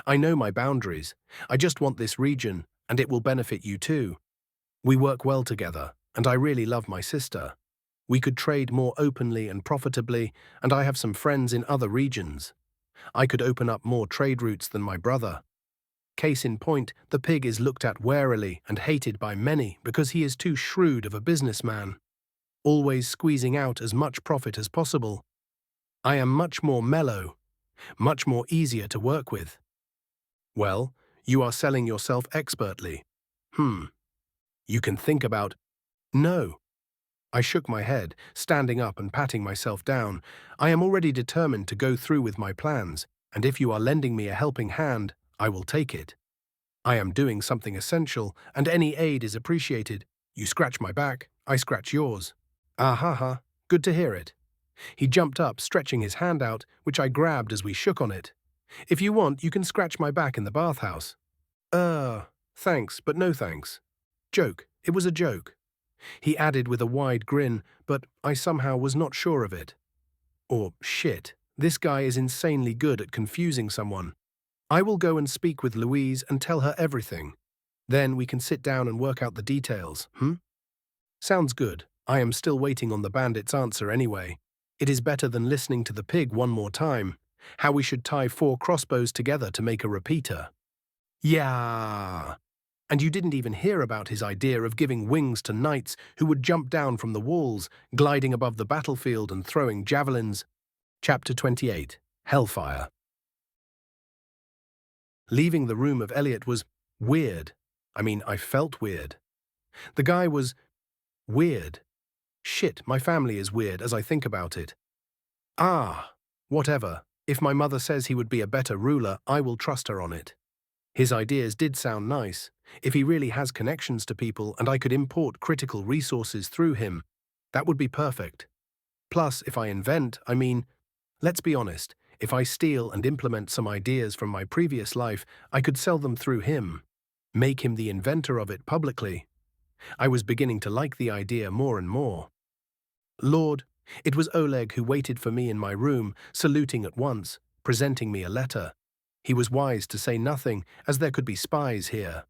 I know my boundaries. I just want this region, and it will benefit you too. We work well together, and I really love my sister. We could trade more openly and profitably, and I have some friends in other regions. I could open up more trade routes than my brother. Case in point, the pig is looked at warily and hated by many because he is too shrewd of a businessman, always squeezing out as much profit as possible. I am much more mellow, much more easier to work with. Well, you are selling yourself expertly. You can think about... No. I shook my head, standing up and patting myself down. I am already determined to go through with my plans, and if you are lending me a helping hand, I will take it. I am doing something essential, and any aid is appreciated. You scratch my back, I scratch yours. Ah ha ha, good to hear it. He jumped up, stretching his hand out, which I grabbed as we shook on it. If you want, you can scratch my back in the bathhouse. Thanks, but no thanks. Joke. It was a joke. He added with a wide grin, but I somehow was not sure of it. Or, shit, this guy is insanely good at confusing someone. I will go and speak with Louise and tell her everything. Then we can sit down and work out the details, hmm? Sounds good. I am still waiting on the bandit's answer anyway. It is better than listening to the pig one more time. How we should tie 4 crossbows together to make a repeater. Yeah. And you didn't even hear about his idea of giving wings to knights who would jump down from the walls, gliding above the battlefield and throwing javelins. Chapter 28. Hellfire. Leaving the room of Elliot was weird. I felt weird. The guy was weird. Shit, my family is weird as I think about it. Whatever. If my mother says he would be a better ruler, I will trust her on it. His ideas did sound nice. If he really has connections to people and I could import critical resources through him, that would be perfect. Plus, if I invent, let's be honest, if I steal and implement some ideas from my previous life, I could sell them through him. Make him the inventor of it publicly. I was beginning to like the idea more and more. Lord, it was Oleg who waited for me in my room, saluting at once, presenting me a letter. He was wise to say nothing, as there could be spies here.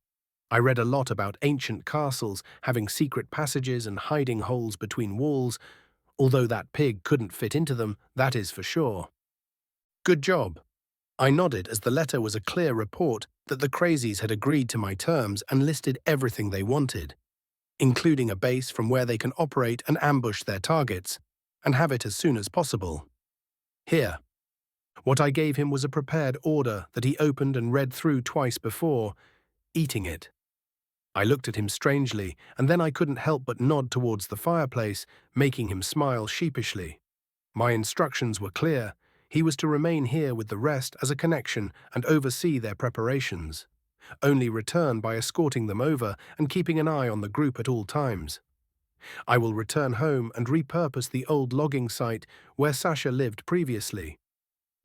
I read a lot about ancient castles having secret passages and hiding holes between walls, although that pig couldn't fit into them, that is for sure. Good job. I nodded as the letter was a clear report that the crazies had agreed to my terms and listed everything they wanted, including a base from where they can operate and ambush their targets, and have it as soon as possible. Here. What I gave him was a prepared order that he opened and read through twice before, eating it. I looked at him strangely, and then I couldn't help but nod towards the fireplace, making him smile sheepishly. My instructions were clear. He was to remain here with the rest as a connection and oversee their preparations. Only return by escorting them over and keeping an eye on the group at all times. I will return home and repurpose the old logging site where Sasha lived previously.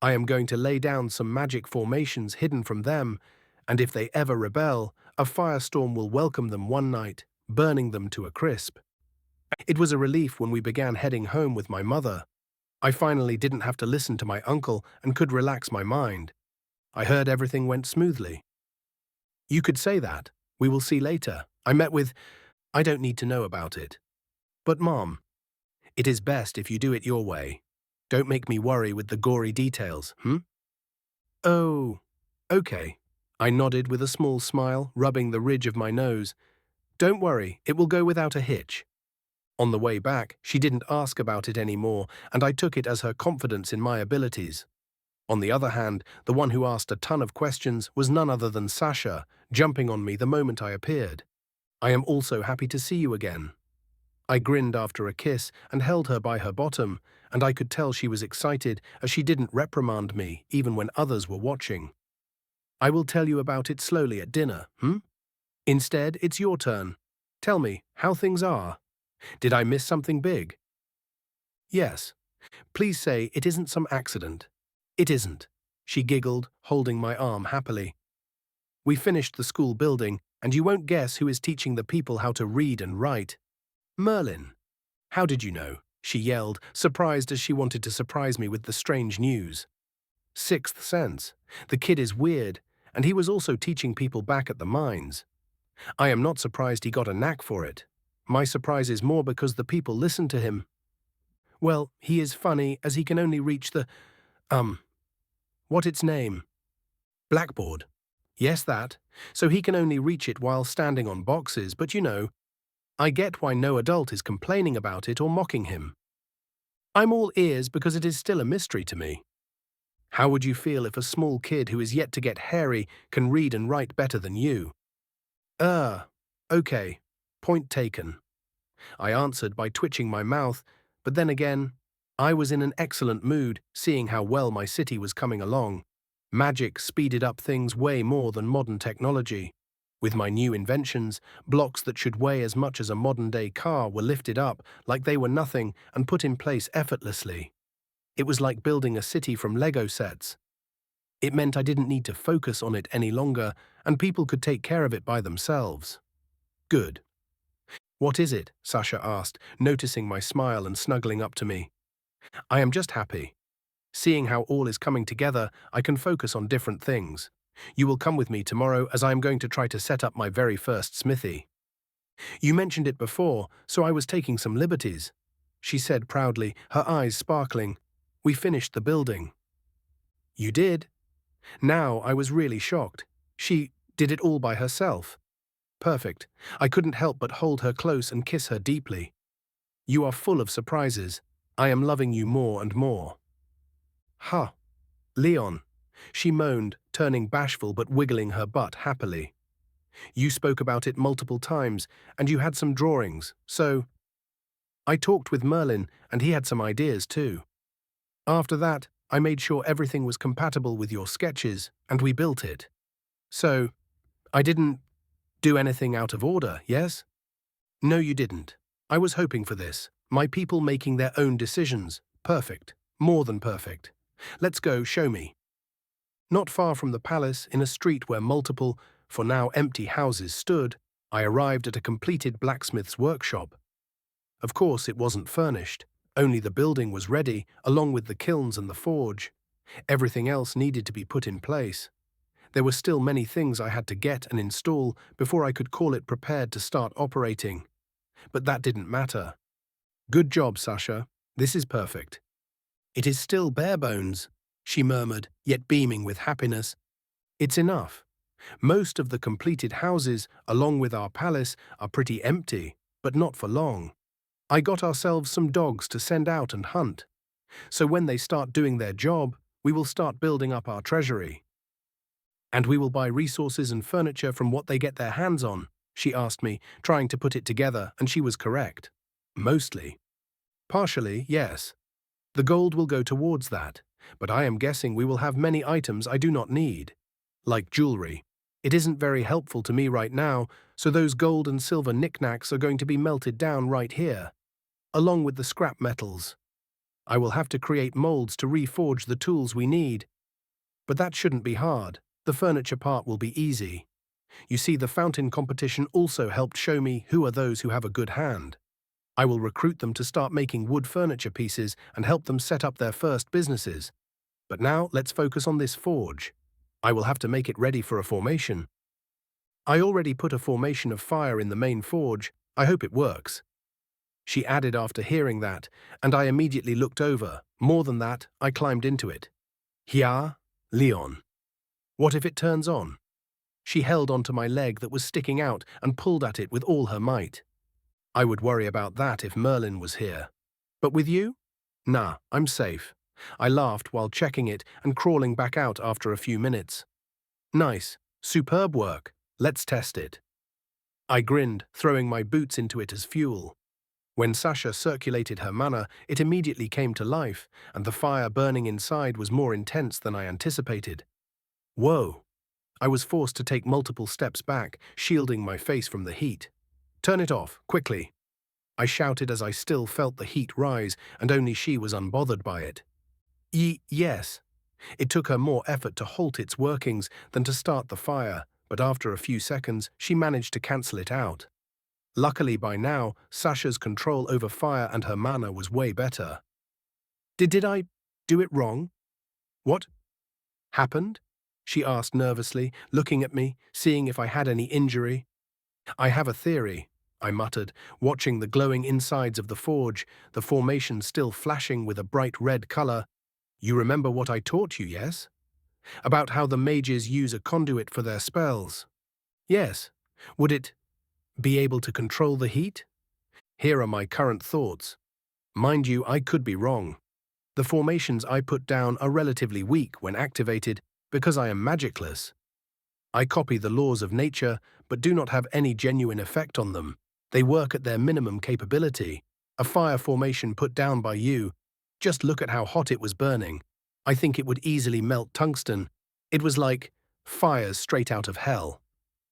I am going to lay down some magic formations hidden from them, and if they ever rebel, a firestorm will welcome them one night, burning them to a crisp. It was a relief when we began heading home with my mother. I finally didn't have to listen to my uncle and could relax my mind. I heard everything went smoothly. You could say that. We will see later. I don't need to know about it. But Mom, it is best if you do it your way. Don't make me worry with the gory details, Oh, okay. I nodded with a small smile, rubbing the ridge of my nose. Don't worry, it will go without a hitch. On the way back, she didn't ask about it anymore, and I took it as her confidence in my abilities. On the other hand, the one who asked a ton of questions was none other than Sasha, jumping on me the moment I appeared. I am also happy to see you again. I grinned after a kiss and held her by her bottom, and I could tell she was excited as she didn't reprimand me, even when others were watching. I will tell you about it slowly at dinner, Instead, it's your turn. Tell me how things are. Did I miss something big? Yes. Please say it isn't some accident. It isn't. She giggled, holding my arm happily. We finished the school building, and you won't guess who is teaching the people how to read and write. Merlin. How did you know? She yelled, surprised as she wanted to surprise me with the strange news. Sixth sense. The kid is weird, and he was also teaching people back at the mines. I am not surprised he got a knack for it. My surprise is more because the people listen to him. Well, he is funny as he can only reach the, what its name? Blackboard. Yes, that. So he can only reach it while standing on boxes, but you know, I get why no adult is complaining about it or mocking him. I'm all ears because it is still a mystery to me. How would you feel if a small kid who is yet to get hairy can read and write better than you? Okay. Point taken. I answered by twitching my mouth, but then again, I was in an excellent mood, seeing how well my city was coming along. Magic speeded up things way more than modern technology. With my new inventions, blocks that should weigh as much as a modern-day car were lifted up like they were nothing and put in place effortlessly. It was like building a city from Lego sets. It meant I didn't need to focus on it any longer, and people could take care of it by themselves. Good. What is it? Sasha asked, noticing my smile and snuggling up to me. I am just happy. Seeing how all is coming together, I can focus on different things. You will come with me tomorrow as I am going to try to set up my very first smithy. You mentioned it before, so I was taking some liberties, she said proudly, her eyes sparkling. We finished the building. You did? Now I was really shocked. She did it all by herself. Perfect. I couldn't help but hold her close and kiss her deeply. You are full of surprises. I am loving you more and more. Ha! Leon, she moaned, turning bashful but wiggling her butt happily. You spoke about it multiple times, and you had some drawings, so… I talked with Merlin, and he had some ideas too. After that, I made sure everything was compatible with your sketches, and we built it. So, I didn't do anything out of order, yes? No, you didn't. I was hoping for this. My people making their own decisions. Perfect. More than perfect. Let's go, show me. Not far from the palace, in a street where multiple, for now empty houses stood, I arrived at a completed blacksmith's workshop. Of course, it wasn't furnished. Only the building was ready, along with the kilns and the forge. Everything else needed to be put in place. There were still many things I had to get and install before I could call it prepared to start operating. But that didn't matter. Good job, Sasha. This is perfect. It is still bare bones, she murmured, yet beaming with happiness. It's enough. Most of the completed houses, along with our palace, are pretty empty, but not for long. I got ourselves some dogs to send out and hunt. So when they start doing their job, we will start building up our treasury. And we will buy resources and furniture from what they get their hands on, she asked me, trying to put it together, and she was correct. Mostly. Partially, yes. The gold will go towards that, but I am guessing we will have many items I do not need. Like jewelry. It isn't very helpful to me right now, so those gold and silver knickknacks are going to be melted down right here, along with the scrap metals. I will have to create molds to reforge the tools we need. But that shouldn't be hard. The furniture part will be easy. You see, the fountain competition also helped show me who are those who have a good hand. I will recruit them to start making wood furniture pieces and help them set up their first businesses. But now let's focus on this forge. I will have to make it ready for a formation. I already put a formation of fire in the main forge. I hope it works. She added after hearing that, and I immediately looked over. More than that, I climbed into it. Hiya, Leon. What if it turns on? She held onto my leg that was sticking out and pulled at it with all her might. I would worry about that if Merlin was here. But with you? Nah, I'm safe. I laughed while checking it and crawling back out after a few minutes. Nice. Superb work. Let's test it. I grinned, throwing my boots into it as fuel. When Sasha circulated her mana, it immediately came to life, and the fire burning inside was more intense than I anticipated. Whoa! I was forced to take multiple steps back, shielding my face from the heat. Turn it off, quickly! I shouted as I still felt the heat rise, and only she was unbothered by it. Yes. It took her more effort to halt its workings than to start the fire, but after a few seconds, she managed to cancel it out. Luckily by now, Sasha's control over fire and her mana was way better. Did I do it wrong? What happened? She asked nervously, looking at me, seeing if I had any injury. I have a theory, I muttered, watching the glowing insides of the forge, the formation still flashing with a bright red color. You remember what I taught you, yes? About how the mages use a conduit for their spells. Yes. Would it be able to control the heat? Here are my current thoughts. Mind you, I could be wrong. The formations I put down are relatively weak when activated because I am magicless. I copy the laws of nature, but do not have any genuine effect on them. They work at their minimum capability. A fire formation put down by you. Just look at how hot it was burning. I think it would easily melt tungsten. It was like fires straight out of hell.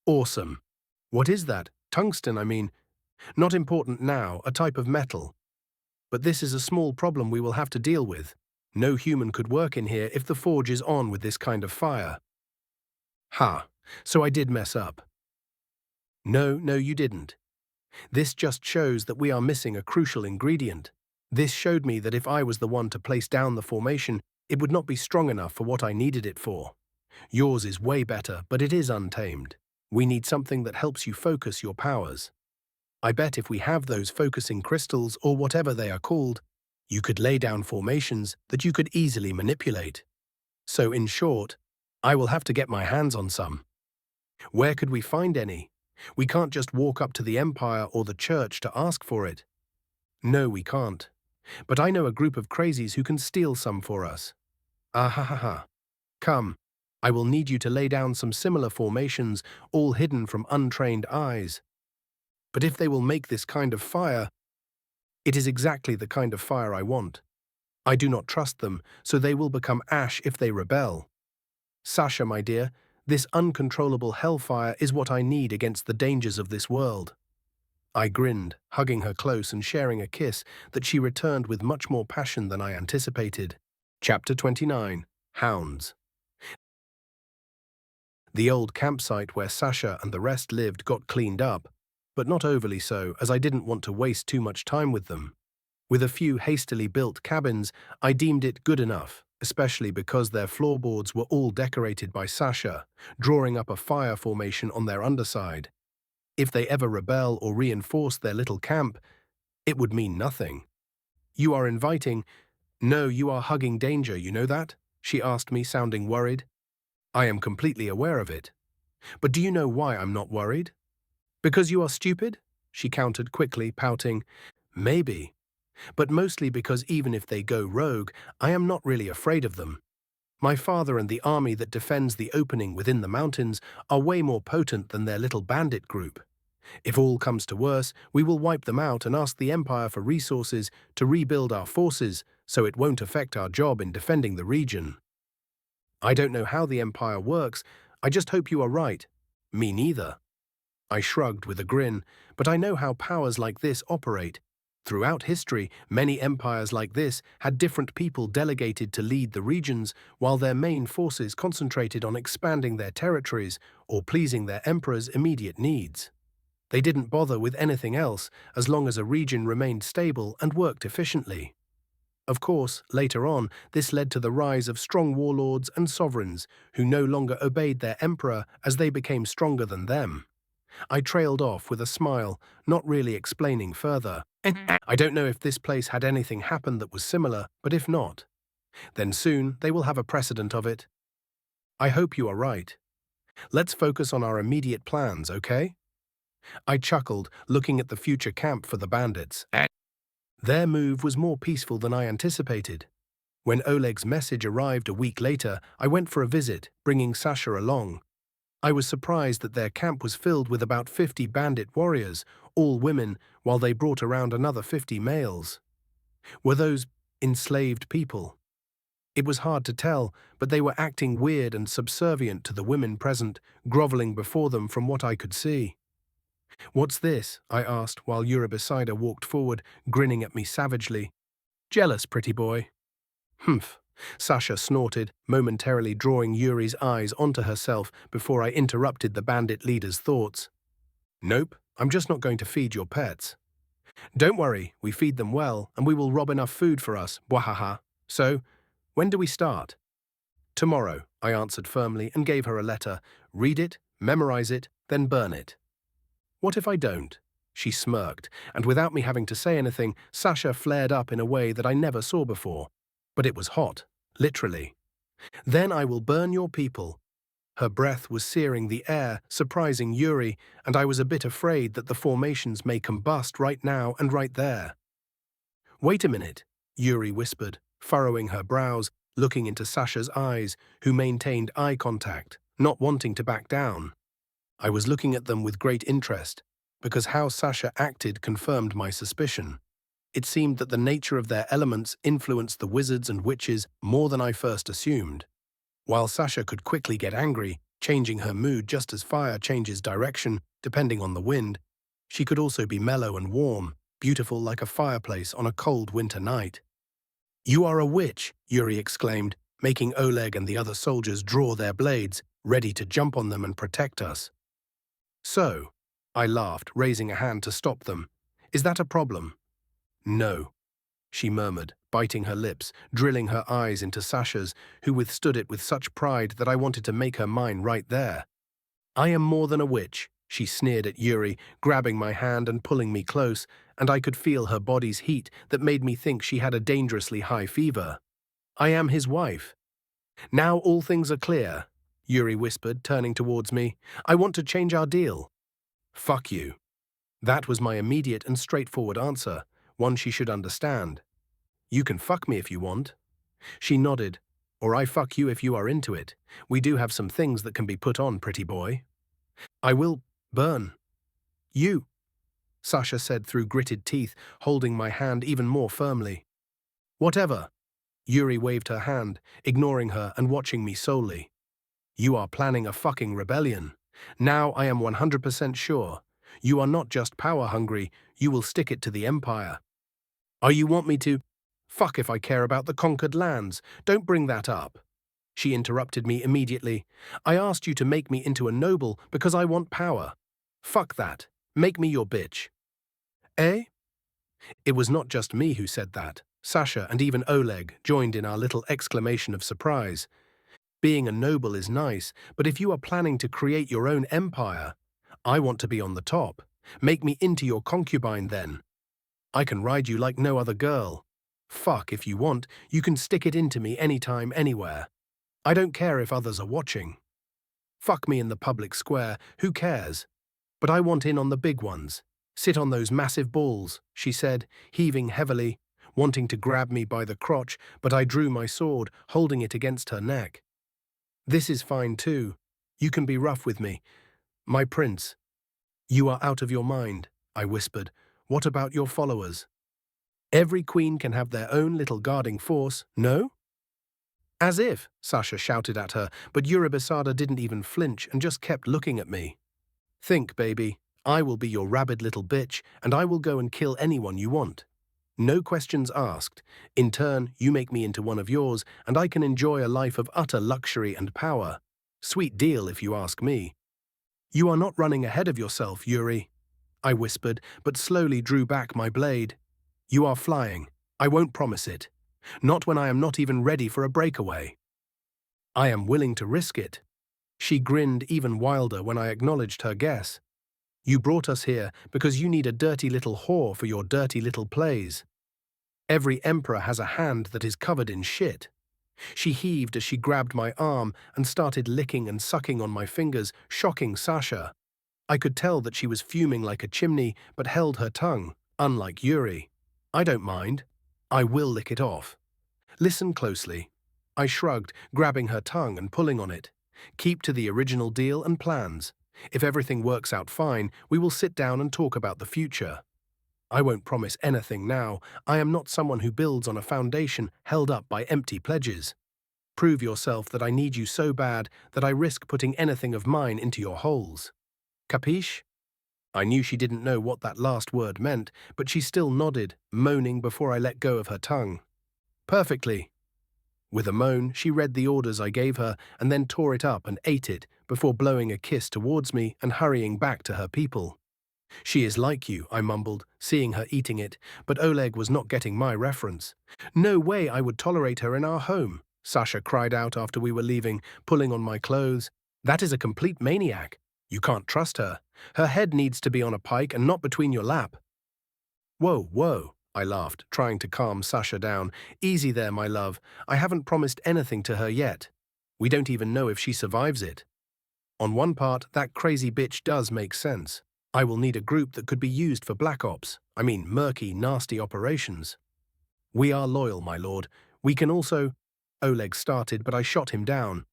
Awesome. What is that? Tungsten, I mean. Not important now, a type of metal. But this is a small problem we will have to deal with. No human could work in here if the forge is on with this kind of fire. Ha, so I did mess up. No, you didn't. This just shows that we are missing a crucial ingredient. This showed me that if I was the one to place down the formation, it would not be strong enough for what I needed it for. Yours is way better, but it is untamed. We need something that helps you focus your powers. I bet if we have those focusing crystals or whatever they are called, you could lay down formations that you could easily manipulate. So in short, I will have to get my hands on some. Where could we find any? We can't just walk up to the Empire or the Church to ask for it. No, we can't. But I know a group of crazies who can steal some for us. Ah ha ha ha. Come, I will need you to lay down some similar formations, all hidden from untrained eyes. But if they will make this kind of fire, it is exactly the kind of fire I want. I do not trust them, so they will become ash if they rebel. Sasha, my dear, this uncontrollable hellfire is what I need against the dangers of this world. I grinned, hugging her close and sharing a kiss that she returned with much more passion than I anticipated. Chapter 29. Hounds. The old campsite where Sasha and the rest lived got cleaned up, but not overly so, as I didn't want to waste too much time with them. With a few hastily built cabins, I deemed it good enough, especially because their floorboards were all decorated by Sasha, drawing up a fire formation on their underside. If they ever rebel or reinforce their little camp, it would mean nothing. You are inviting— No, you are hugging danger, you know that? She asked me, sounding worried. I am completely aware of it. But do you know why I'm not worried? Because you are stupid? She countered quickly, pouting. Maybe. But mostly because even if they go rogue, I am not really afraid of them. My father and the army that defends the opening within the mountains are way more potent than their little bandit group. If all comes to worse, we will wipe them out and ask the Empire for resources to rebuild our forces so it won't affect our job in defending the region. I don't know how the Empire works, I just hope you are right. Me neither. I shrugged with a grin, but I know how powers like this operate. Throughout history, many empires like this had different people delegated to lead the regions, while their main forces concentrated on expanding their territories or pleasing their emperor's immediate needs. They didn't bother with anything else as long as a region remained stable and worked efficiently. Of course, later on, this led to the rise of strong warlords and sovereigns who no longer obeyed their emperor as they became stronger than them. I trailed off with a smile, not really explaining further. I don't know if this place had anything happen that was similar, but if not, then soon they will have a precedent of it. I hope you are right. Let's focus on our immediate plans, okay? I chuckled, looking at the future camp for the bandits. Their move was more peaceful than I anticipated. When Oleg's message arrived a week later, I went for a visit, bringing Sasha along. I was surprised that their camp was filled with about 50 bandit warriors, all women, while they brought around another 50 males. Were those enslaved people? It was hard to tell, but they were acting weird and subservient to the women present, groveling before them from what I could see. What's this? I asked while Eurybesida walked forward, grinning at me savagely. Jealous, pretty boy. Humph. Sasha snorted, momentarily drawing Yuri's eyes onto herself before I interrupted the bandit leader's thoughts. Nope, I'm just not going to feed your pets. Don't worry, we feed them well, and we will rob enough food for us, bwahaha. So, when do we start? Tomorrow, I answered firmly and gave her a letter. Read it, memorize it, then burn it. What if I don't? She smirked, and without me having to say anything, Sasha flared up in a way that I never saw before. But it was hot, literally. Then I will burn your people. Her breath was searing the air, surprising Yuri, and I was a bit afraid that the formations may combust right now and right there. Wait a minute, Yuri whispered, furrowing her brows, looking into Sasha's eyes, who maintained eye contact, not wanting to back down. I was looking at them with great interest, because how Sasha acted confirmed my suspicion. It seemed that the nature of their elements influenced the wizards and witches more than I first assumed. While Sasha could quickly get angry, changing her mood just as fire changes direction, depending on the wind, she could also be mellow and warm, beautiful like a fireplace on a cold winter night. You are a witch, Yuri exclaimed, making Oleg and the other soldiers draw their blades, ready to jump on them and protect us. So, I laughed, raising a hand to stop them. Is that a problem? No, she murmured, biting her lips, drilling her eyes into Sasha's, who withstood it with such pride that I wanted to make her mine right there. I am more than a witch, she sneered at Yuri, grabbing my hand and pulling me close, and I could feel her body's heat that made me think she had a dangerously high fever. I am his wife. Now all things are clear, Yuri whispered, turning towards me. I want to change our deal. Fuck you. That was my immediate and straightforward answer, one she should understand. You can fuck me if you want. She nodded. Or I fuck you if you are into it. We do have some things that can be put on, pretty boy. I will burn you, Sasha said through gritted teeth, holding my hand even more firmly. Whatever. Yuri waved her hand, ignoring her and watching me solely. You are planning a fucking rebellion. Now I am 100% sure. You are not just power-hungry, you will stick it to the Empire. Or you want me to? Fuck if I care about the conquered lands. Don't bring that up. She interrupted me immediately. I asked you to make me into a noble because I want power. Fuck that. Make me your bitch. Eh? It was not just me who said that. Sasha and even Oleg joined in our little exclamation of surprise. Being a noble is nice, but if you are planning to create your own empire, I want to be on the top. Make me into your concubine then. I can ride you like no other girl. Fuck, if you want, you can stick it into me anytime, anywhere. I don't care if others are watching. Fuck me in the public square, who cares? But I want in on the big ones. Sit on those massive balls, she said, heaving heavily, wanting to grab me by the crotch, but I drew my sword, holding it against her neck. This is fine too. You can be rough with me. My prince. You are out of your mind, I whispered. What about your followers? Every queen can have their own little guarding force, no? As if, Sasha shouted at her, but Uribasada didn't even flinch and just kept looking at me. Think, baby, I will be your rabid little bitch, and I will go and kill anyone you want. No questions asked. In turn, you make me into one of yours, and I can enjoy a life of utter luxury and power. Sweet deal, if you ask me. You are not running ahead of yourself, Yuri, I whispered, but slowly drew back my blade. You are flying. I won't promise it. Not when I am not even ready for a breakaway. I am willing to risk it. She grinned even wilder when I acknowledged her guess. You brought us here because you need a dirty little whore for your dirty little plays. Every emperor has a hand that is covered in shit. She heaved as she grabbed my arm and started licking and sucking on my fingers, shocking Sasha. I could tell that she was fuming like a chimney, but held her tongue, unlike Yuri. I don't mind. I will lick it off. Listen closely. I shrugged, grabbing her tongue and pulling on it. Keep to the original deal and plans. If everything works out fine, we will sit down and talk about the future. I won't promise anything now. I am not someone who builds on a foundation held up by empty pledges. Prove yourself that I need you so bad that I risk putting anything of mine into your holes. Capiche? I knew she didn't know what that last word meant, but she still nodded, moaning before I let go of her tongue. Perfectly. With a moan, she read the orders I gave her and then tore it up and ate it before blowing a kiss towards me and hurrying back to her people. She is like you, I mumbled, seeing her eating it, but Oleg was not getting my reference. No way I would tolerate her in our home, Sasha cried out after we were leaving, pulling on my clothes. That is a complete maniac. You can't trust her. Her head needs to be on a pike and not between your lap. Whoa, whoa, I laughed, trying to calm Sasha down. Easy there, my love. I haven't promised anything to her yet. We don't even know if she survives it. On one part, that crazy bitch does make sense. I will need a group that could be used for black ops. I mean, murky, nasty operations. We are loyal, my lord. We can also... Oleg started, but I shot him down.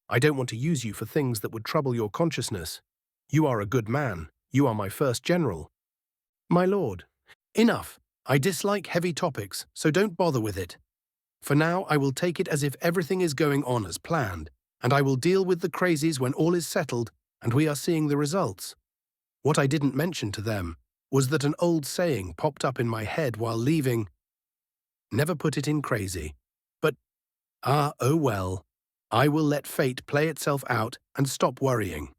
I don't want to use you for things that would trouble your consciousness. You are a good man. You are my first general. My lord. Enough. I dislike heavy topics, so don't bother with it. For now, I will take it as if everything is going on as planned, and I will deal with the crazies when all is settled and we are seeing the results. What I didn't mention to them was that an old saying popped up in my head while leaving. Never put it in crazy. But, oh well. I will let fate play itself out and stop worrying.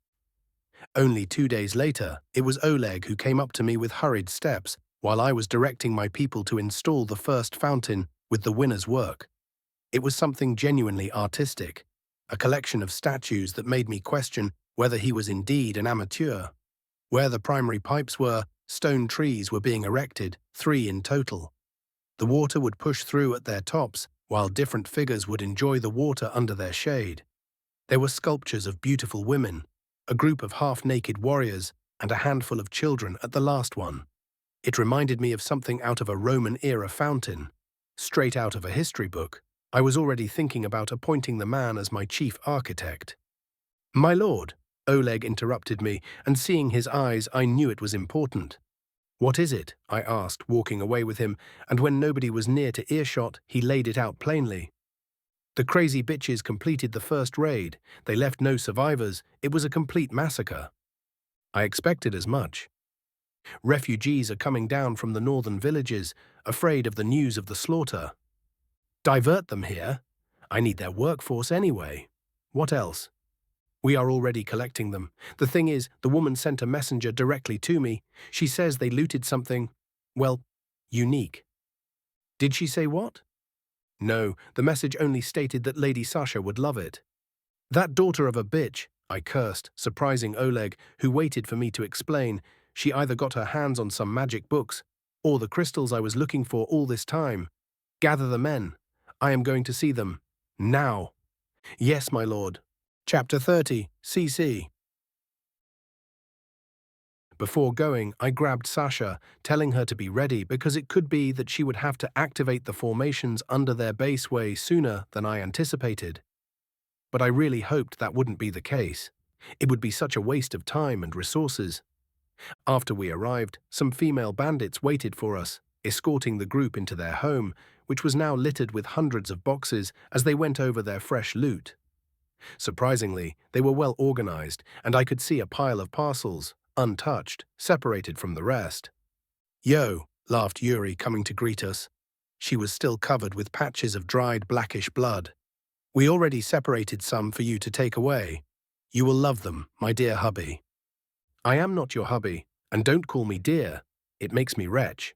Only 2 days later, it was Oleg who came up to me with hurried steps while I was directing my people to install the first fountain with the winner's work. It was something genuinely artistic, a collection of statues that made me question whether he was indeed an amateur. Where the primary pipes were, stone trees were being erected, 3 in total. The water would push through at their tops, while different figures would enjoy the water under their shade. There were sculptures of beautiful women, a group of half-naked warriors, and a handful of children at the last one. It reminded me of something out of a Roman-era fountain, straight out of a history book. I was already thinking about appointing the man as my chief architect. "My lord," Oleg interrupted me, and seeing his eyes, I knew it was important. "What is it?" I asked, walking away with him, and when nobody was near to earshot, he laid it out plainly. "The crazy bitches completed the first raid. They left no survivors. It was a complete massacre." I expected as much. Refugees are coming down from the northern villages, afraid of the news of the slaughter. Divert them here? I need their workforce anyway. What else? We are already collecting them. The thing is, the woman sent a messenger directly to me. She says they looted something, well, unique. Did she say what? No, the message only stated that Lady Sasha would love it. That daughter of a bitch, I cursed, surprising Oleg, who waited for me to explain. She either got her hands on some magic books, or the crystals I was looking for all this time. Gather the men. I am going to see them. Now. Yes, my lord. Chapter 30, CC. Before going, I grabbed Sasha, telling her to be ready because it could be that she would have to activate the formations under their base way sooner than I anticipated. But I really hoped that wouldn't be the case. It would be such a waste of time and resources. After we arrived, some female bandits waited for us, escorting the group into their home, which was now littered with hundreds of boxes as they went over their fresh loot. Surprisingly, they were well organized, and I could see a pile of parcels, untouched, separated from the rest. "Yo," laughed Yuri, coming to greet us. She was still covered with patches of dried blackish blood. "We already separated some for you to take away. You will love them, my dear hubby." "I am not your hubby, and don't call me dear. It makes me retch."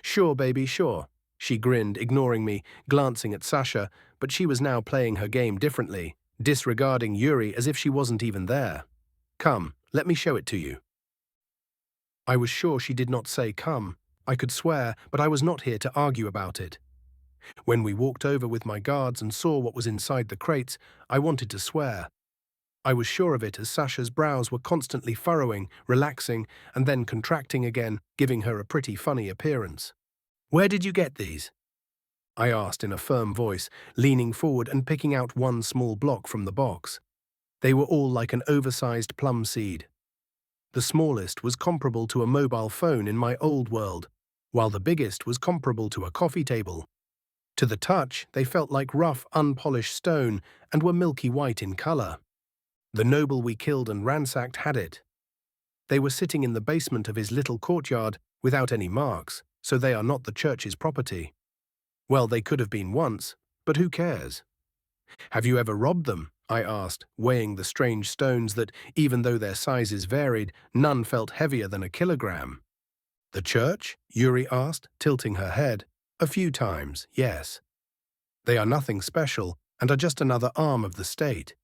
"Sure, baby, sure." She grinned, ignoring me, glancing at Sasha, but she was now playing her game differently, disregarding Yuri as if she wasn't even there. "Come, let me show it to you." I was sure she did not say come. I could swear, but I was not here to argue about it. When we walked over with my guards and saw what was inside the crates, I wanted to swear. I was sure of it as Sasha's brows were constantly furrowing, relaxing, and then contracting again, giving her a pretty funny appearance. "Where did you get these?" I asked in a firm voice, leaning forward and picking out one small block from the box. They were all like an oversized plum seed. The smallest was comparable to a mobile phone in my old world, while the biggest was comparable to a coffee table. To the touch, they felt like rough, unpolished stone and were milky white in color. The noble we killed and ransacked had it. They were sitting in the basement of his little courtyard without any marks, so they are not the church's property. Well, they could have been once, but who cares? "Have you ever robbed them?" I asked, weighing the strange stones that, even though their sizes varied, none felt heavier than a kilogram. "The church?" Yuri asked, tilting her head. "A few times, yes. They are nothing special and are just another arm of the state.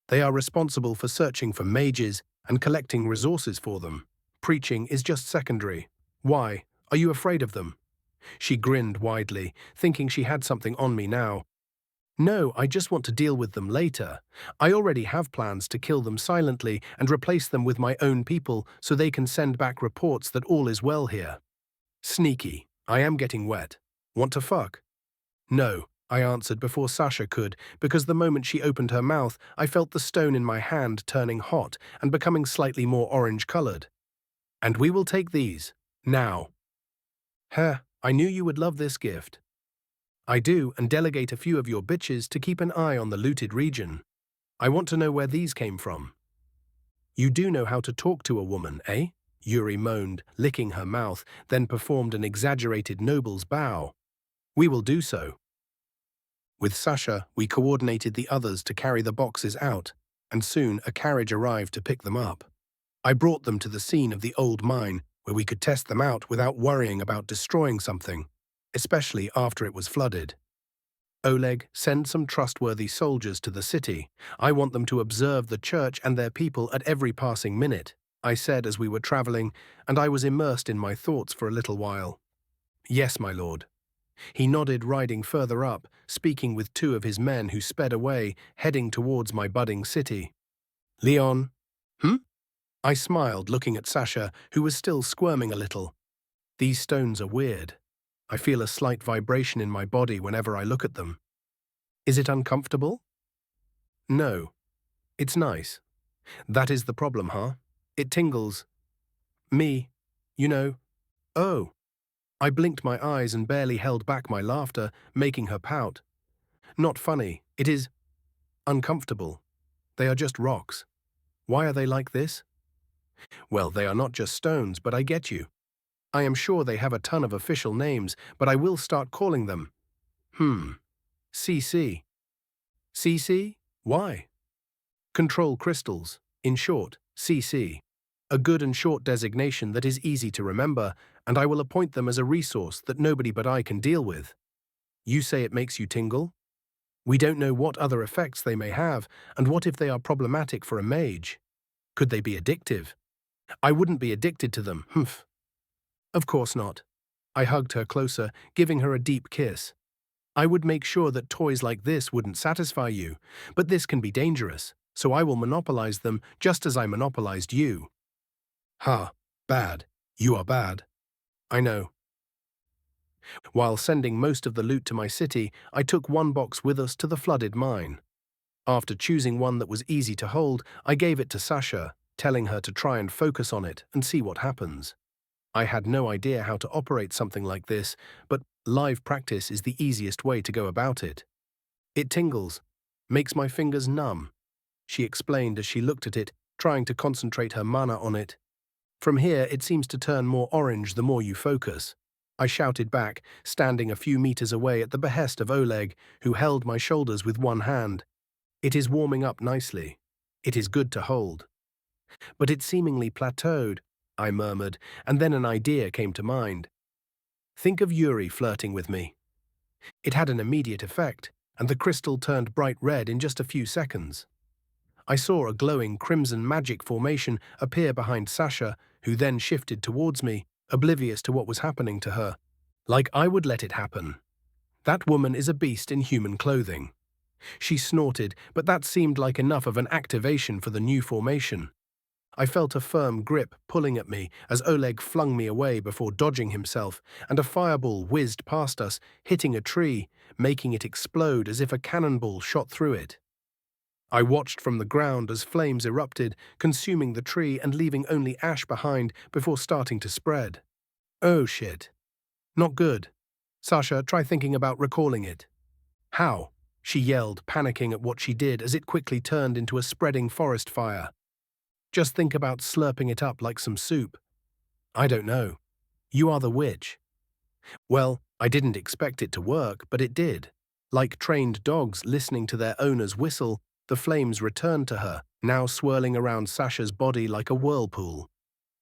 They are responsible for searching for mages and collecting resources for them. Preaching is just secondary. Why? Are you afraid of them?" She grinned widely, thinking she had something on me now. "No, I just want to deal with them later. I already have plans to kill them silently and replace them with my own people so they can send back reports that all is well here." "Sneaky. I am getting wet. Want to fuck?" "No," I answered before Sasha could, because the moment she opened her mouth, I felt the stone in my hand turning hot and becoming slightly more orange-colored. "And we will take these. Now." "Huh, I knew you would love this gift." "I do, and delegate a few of your bitches to keep an eye on the looted region. I want to know where these came from." "You do know how to talk to a woman, eh?" Yuri moaned, licking her mouth, then performed an exaggerated noble's bow. "We will do so." With Sasha, we coordinated the others to carry the boxes out, and soon a carriage arrived to pick them up. I brought them to the scene of the old mine where we could test them out without worrying about destroying something, especially after it was flooded. Oleg, send some trustworthy soldiers to the city. I want them to observe the church and their people at every passing minute, I said as we were traveling, and I was immersed in my thoughts for a little while. Yes, my lord. He nodded, riding further up, speaking with two of his men who sped away, heading towards my budding city. Leon? Hmm? I smiled, looking at Sasha, who was still squirming a little. These stones are weird. I feel a slight vibration in my body whenever I look at them. Is it uncomfortable? No. It's nice. That is the problem, huh? It tingles. Me. You know. Oh. I blinked my eyes and barely held back my laughter, making her pout. Not funny. It is uncomfortable. They are just rocks. Why are they like this? Well, they are not just stones, but I get you. I am sure they have a ton of official names, but I will start calling them. CC. CC? Why? Control crystals. In short, CC. A good and short designation that is easy to remember, and I will appoint them as a resource that nobody but I can deal with. You say it makes you tingle? We don't know what other effects they may have, and what if they are problematic for a mage? Could they be addictive? I wouldn't be addicted to them, humph. Of course not. I hugged her closer, giving her a deep kiss. I would make sure that toys like this wouldn't satisfy you, but this can be dangerous, so I will monopolize them just as I monopolized you. Ha, bad. You are bad. I know. While sending most of the loot to my city, I took one box with us to the flooded mine. After choosing one that was easy to hold, I gave it to Sasha, telling her to try and focus on it and see what happens. I had no idea how to operate something like this, but live practice is the easiest way to go about it. It tingles, makes my fingers numb, she explained as she looked at it, trying to concentrate her mana on it. From here, it seems to turn more orange the more you focus. I shouted back, standing a few meters away at the behest of Oleg, who held my shoulders with one hand. It is warming up nicely. It is good to hold. But it seemingly plateaued, I murmured, and then an idea came to mind. Think of Yuri flirting with me. It had an immediate effect, and the crystal turned bright red in just a few seconds. I saw a glowing crimson magic formation appear behind Sasha, who then shifted towards me, oblivious to what was happening to her. Like I would let it happen. That woman is a beast in human clothing. She snorted, but that seemed like enough of an activation for the new formation. I felt a firm grip pulling at me as Oleg flung me away before dodging himself, and a fireball whizzed past us, hitting a tree, making it explode as if a cannonball shot through it. I watched from the ground as flames erupted, consuming the tree and leaving only ash behind before starting to spread. Oh shit. Not good. Sasha, try thinking about recalling it. How? She yelled, panicking at what she did as it quickly turned into a spreading forest fire. Just think about slurping it up like some soup. I don't know. You are the witch. Well, I didn't expect it to work, but it did. Like trained dogs listening to their owner's whistle, the flames returned to her, now swirling around Sasha's body like a whirlpool.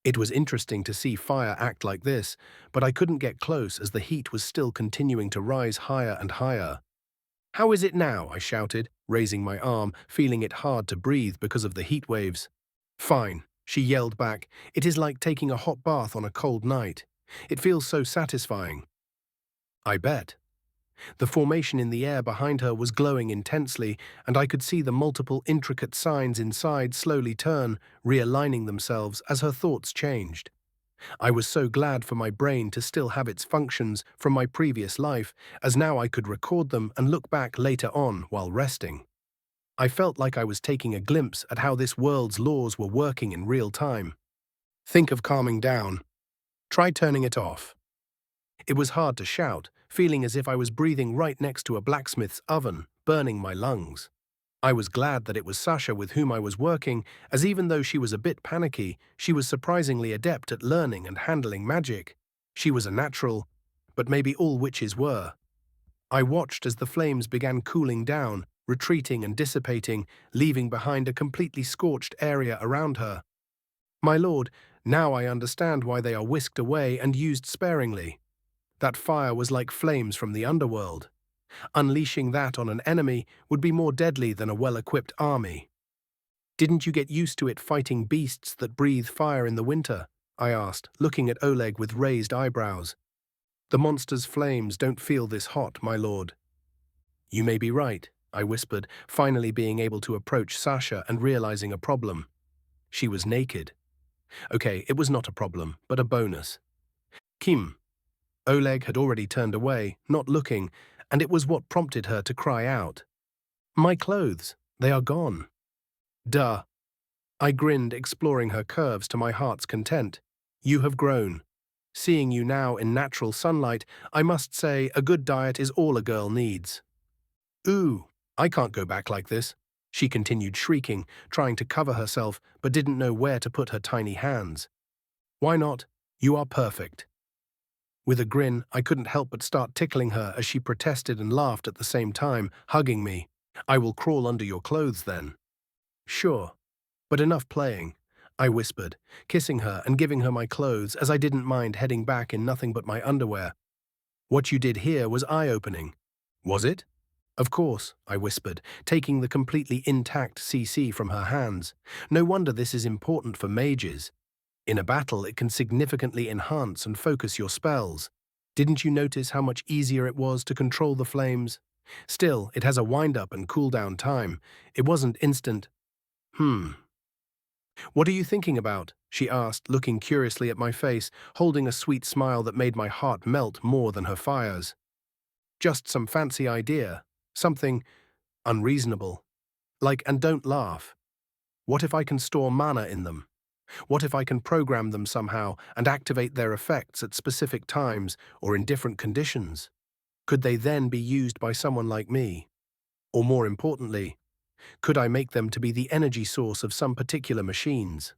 It was interesting to see fire act like this, but I couldn't get close as the heat was still continuing to rise higher and higher. How is it now? I shouted, raising my arm, feeling it hard to breathe because of the heat waves. Fine, she yelled back. It is like taking a hot bath on a cold night. It feels so satisfying. I bet. The formation in the air behind her was glowing intensely, and I could see the multiple intricate signs inside slowly turn, realigning themselves as her thoughts changed. I was so glad for my brain to still have its functions from my previous life, as now I could record them and look back later on while resting. I felt like I was taking a glimpse at how this world's laws were working in real time. Think of calming down. Try turning it off. It was hard to shout, feeling as if I was breathing right next to a blacksmith's oven, burning my lungs. I was glad that it was Sasha with whom I was working, as even though she was a bit panicky, she was surprisingly adept at learning and handling magic. She was a natural, but maybe all witches were. I watched as the flames began cooling down, retreating and dissipating, leaving behind a completely scorched area around her. My lord, now I understand why they are whisked away and used sparingly. That fire was like flames from the underworld. Unleashing that on an enemy would be more deadly than a well-equipped army. Didn't you get used to it fighting beasts that breathe fire in the winter? I asked, looking at Oleg with raised eyebrows. The monster's flames don't feel this hot, my lord. You may be right, I whispered, finally being able to approach Sasha and realizing a problem. She was naked. Okay, it was not a problem, but a bonus. Kim. Oleg had already turned away, not looking, and it was what prompted her to cry out. My clothes, they are gone. Duh. I grinned, exploring her curves to my heart's content. You have grown. Seeing you now in natural sunlight, I must say a good diet is all a girl needs. Ooh, I can't go back like this, she continued shrieking, trying to cover herself, but didn't know where to put her tiny hands. Why not? You are perfect. With a grin, I couldn't help but start tickling her as she protested and laughed at the same time, hugging me. I will crawl under your clothes then. Sure. But enough playing, I whispered, kissing her and giving her my clothes as I didn't mind heading back in nothing but my underwear. What you did here was eye-opening. Was it? Of course, I whispered, taking the completely intact CC from her hands. No wonder this is important for mages. In a battle, it can significantly enhance and focus your spells. Didn't you notice how much easier it was to control the flames? Still, it has a wind-up and cool-down time. It wasn't instant. What are you thinking about? She asked, looking curiously at my face, holding a sweet smile that made my heart melt more than her fires. Just some fancy idea. Something unreasonable. Like, and don't laugh. What if I can store mana in them? What if I can program them somehow and activate their effects at specific times or in different conditions? Could they then be used by someone like me? Or more importantly, could I make them to be the energy source of some particular machines?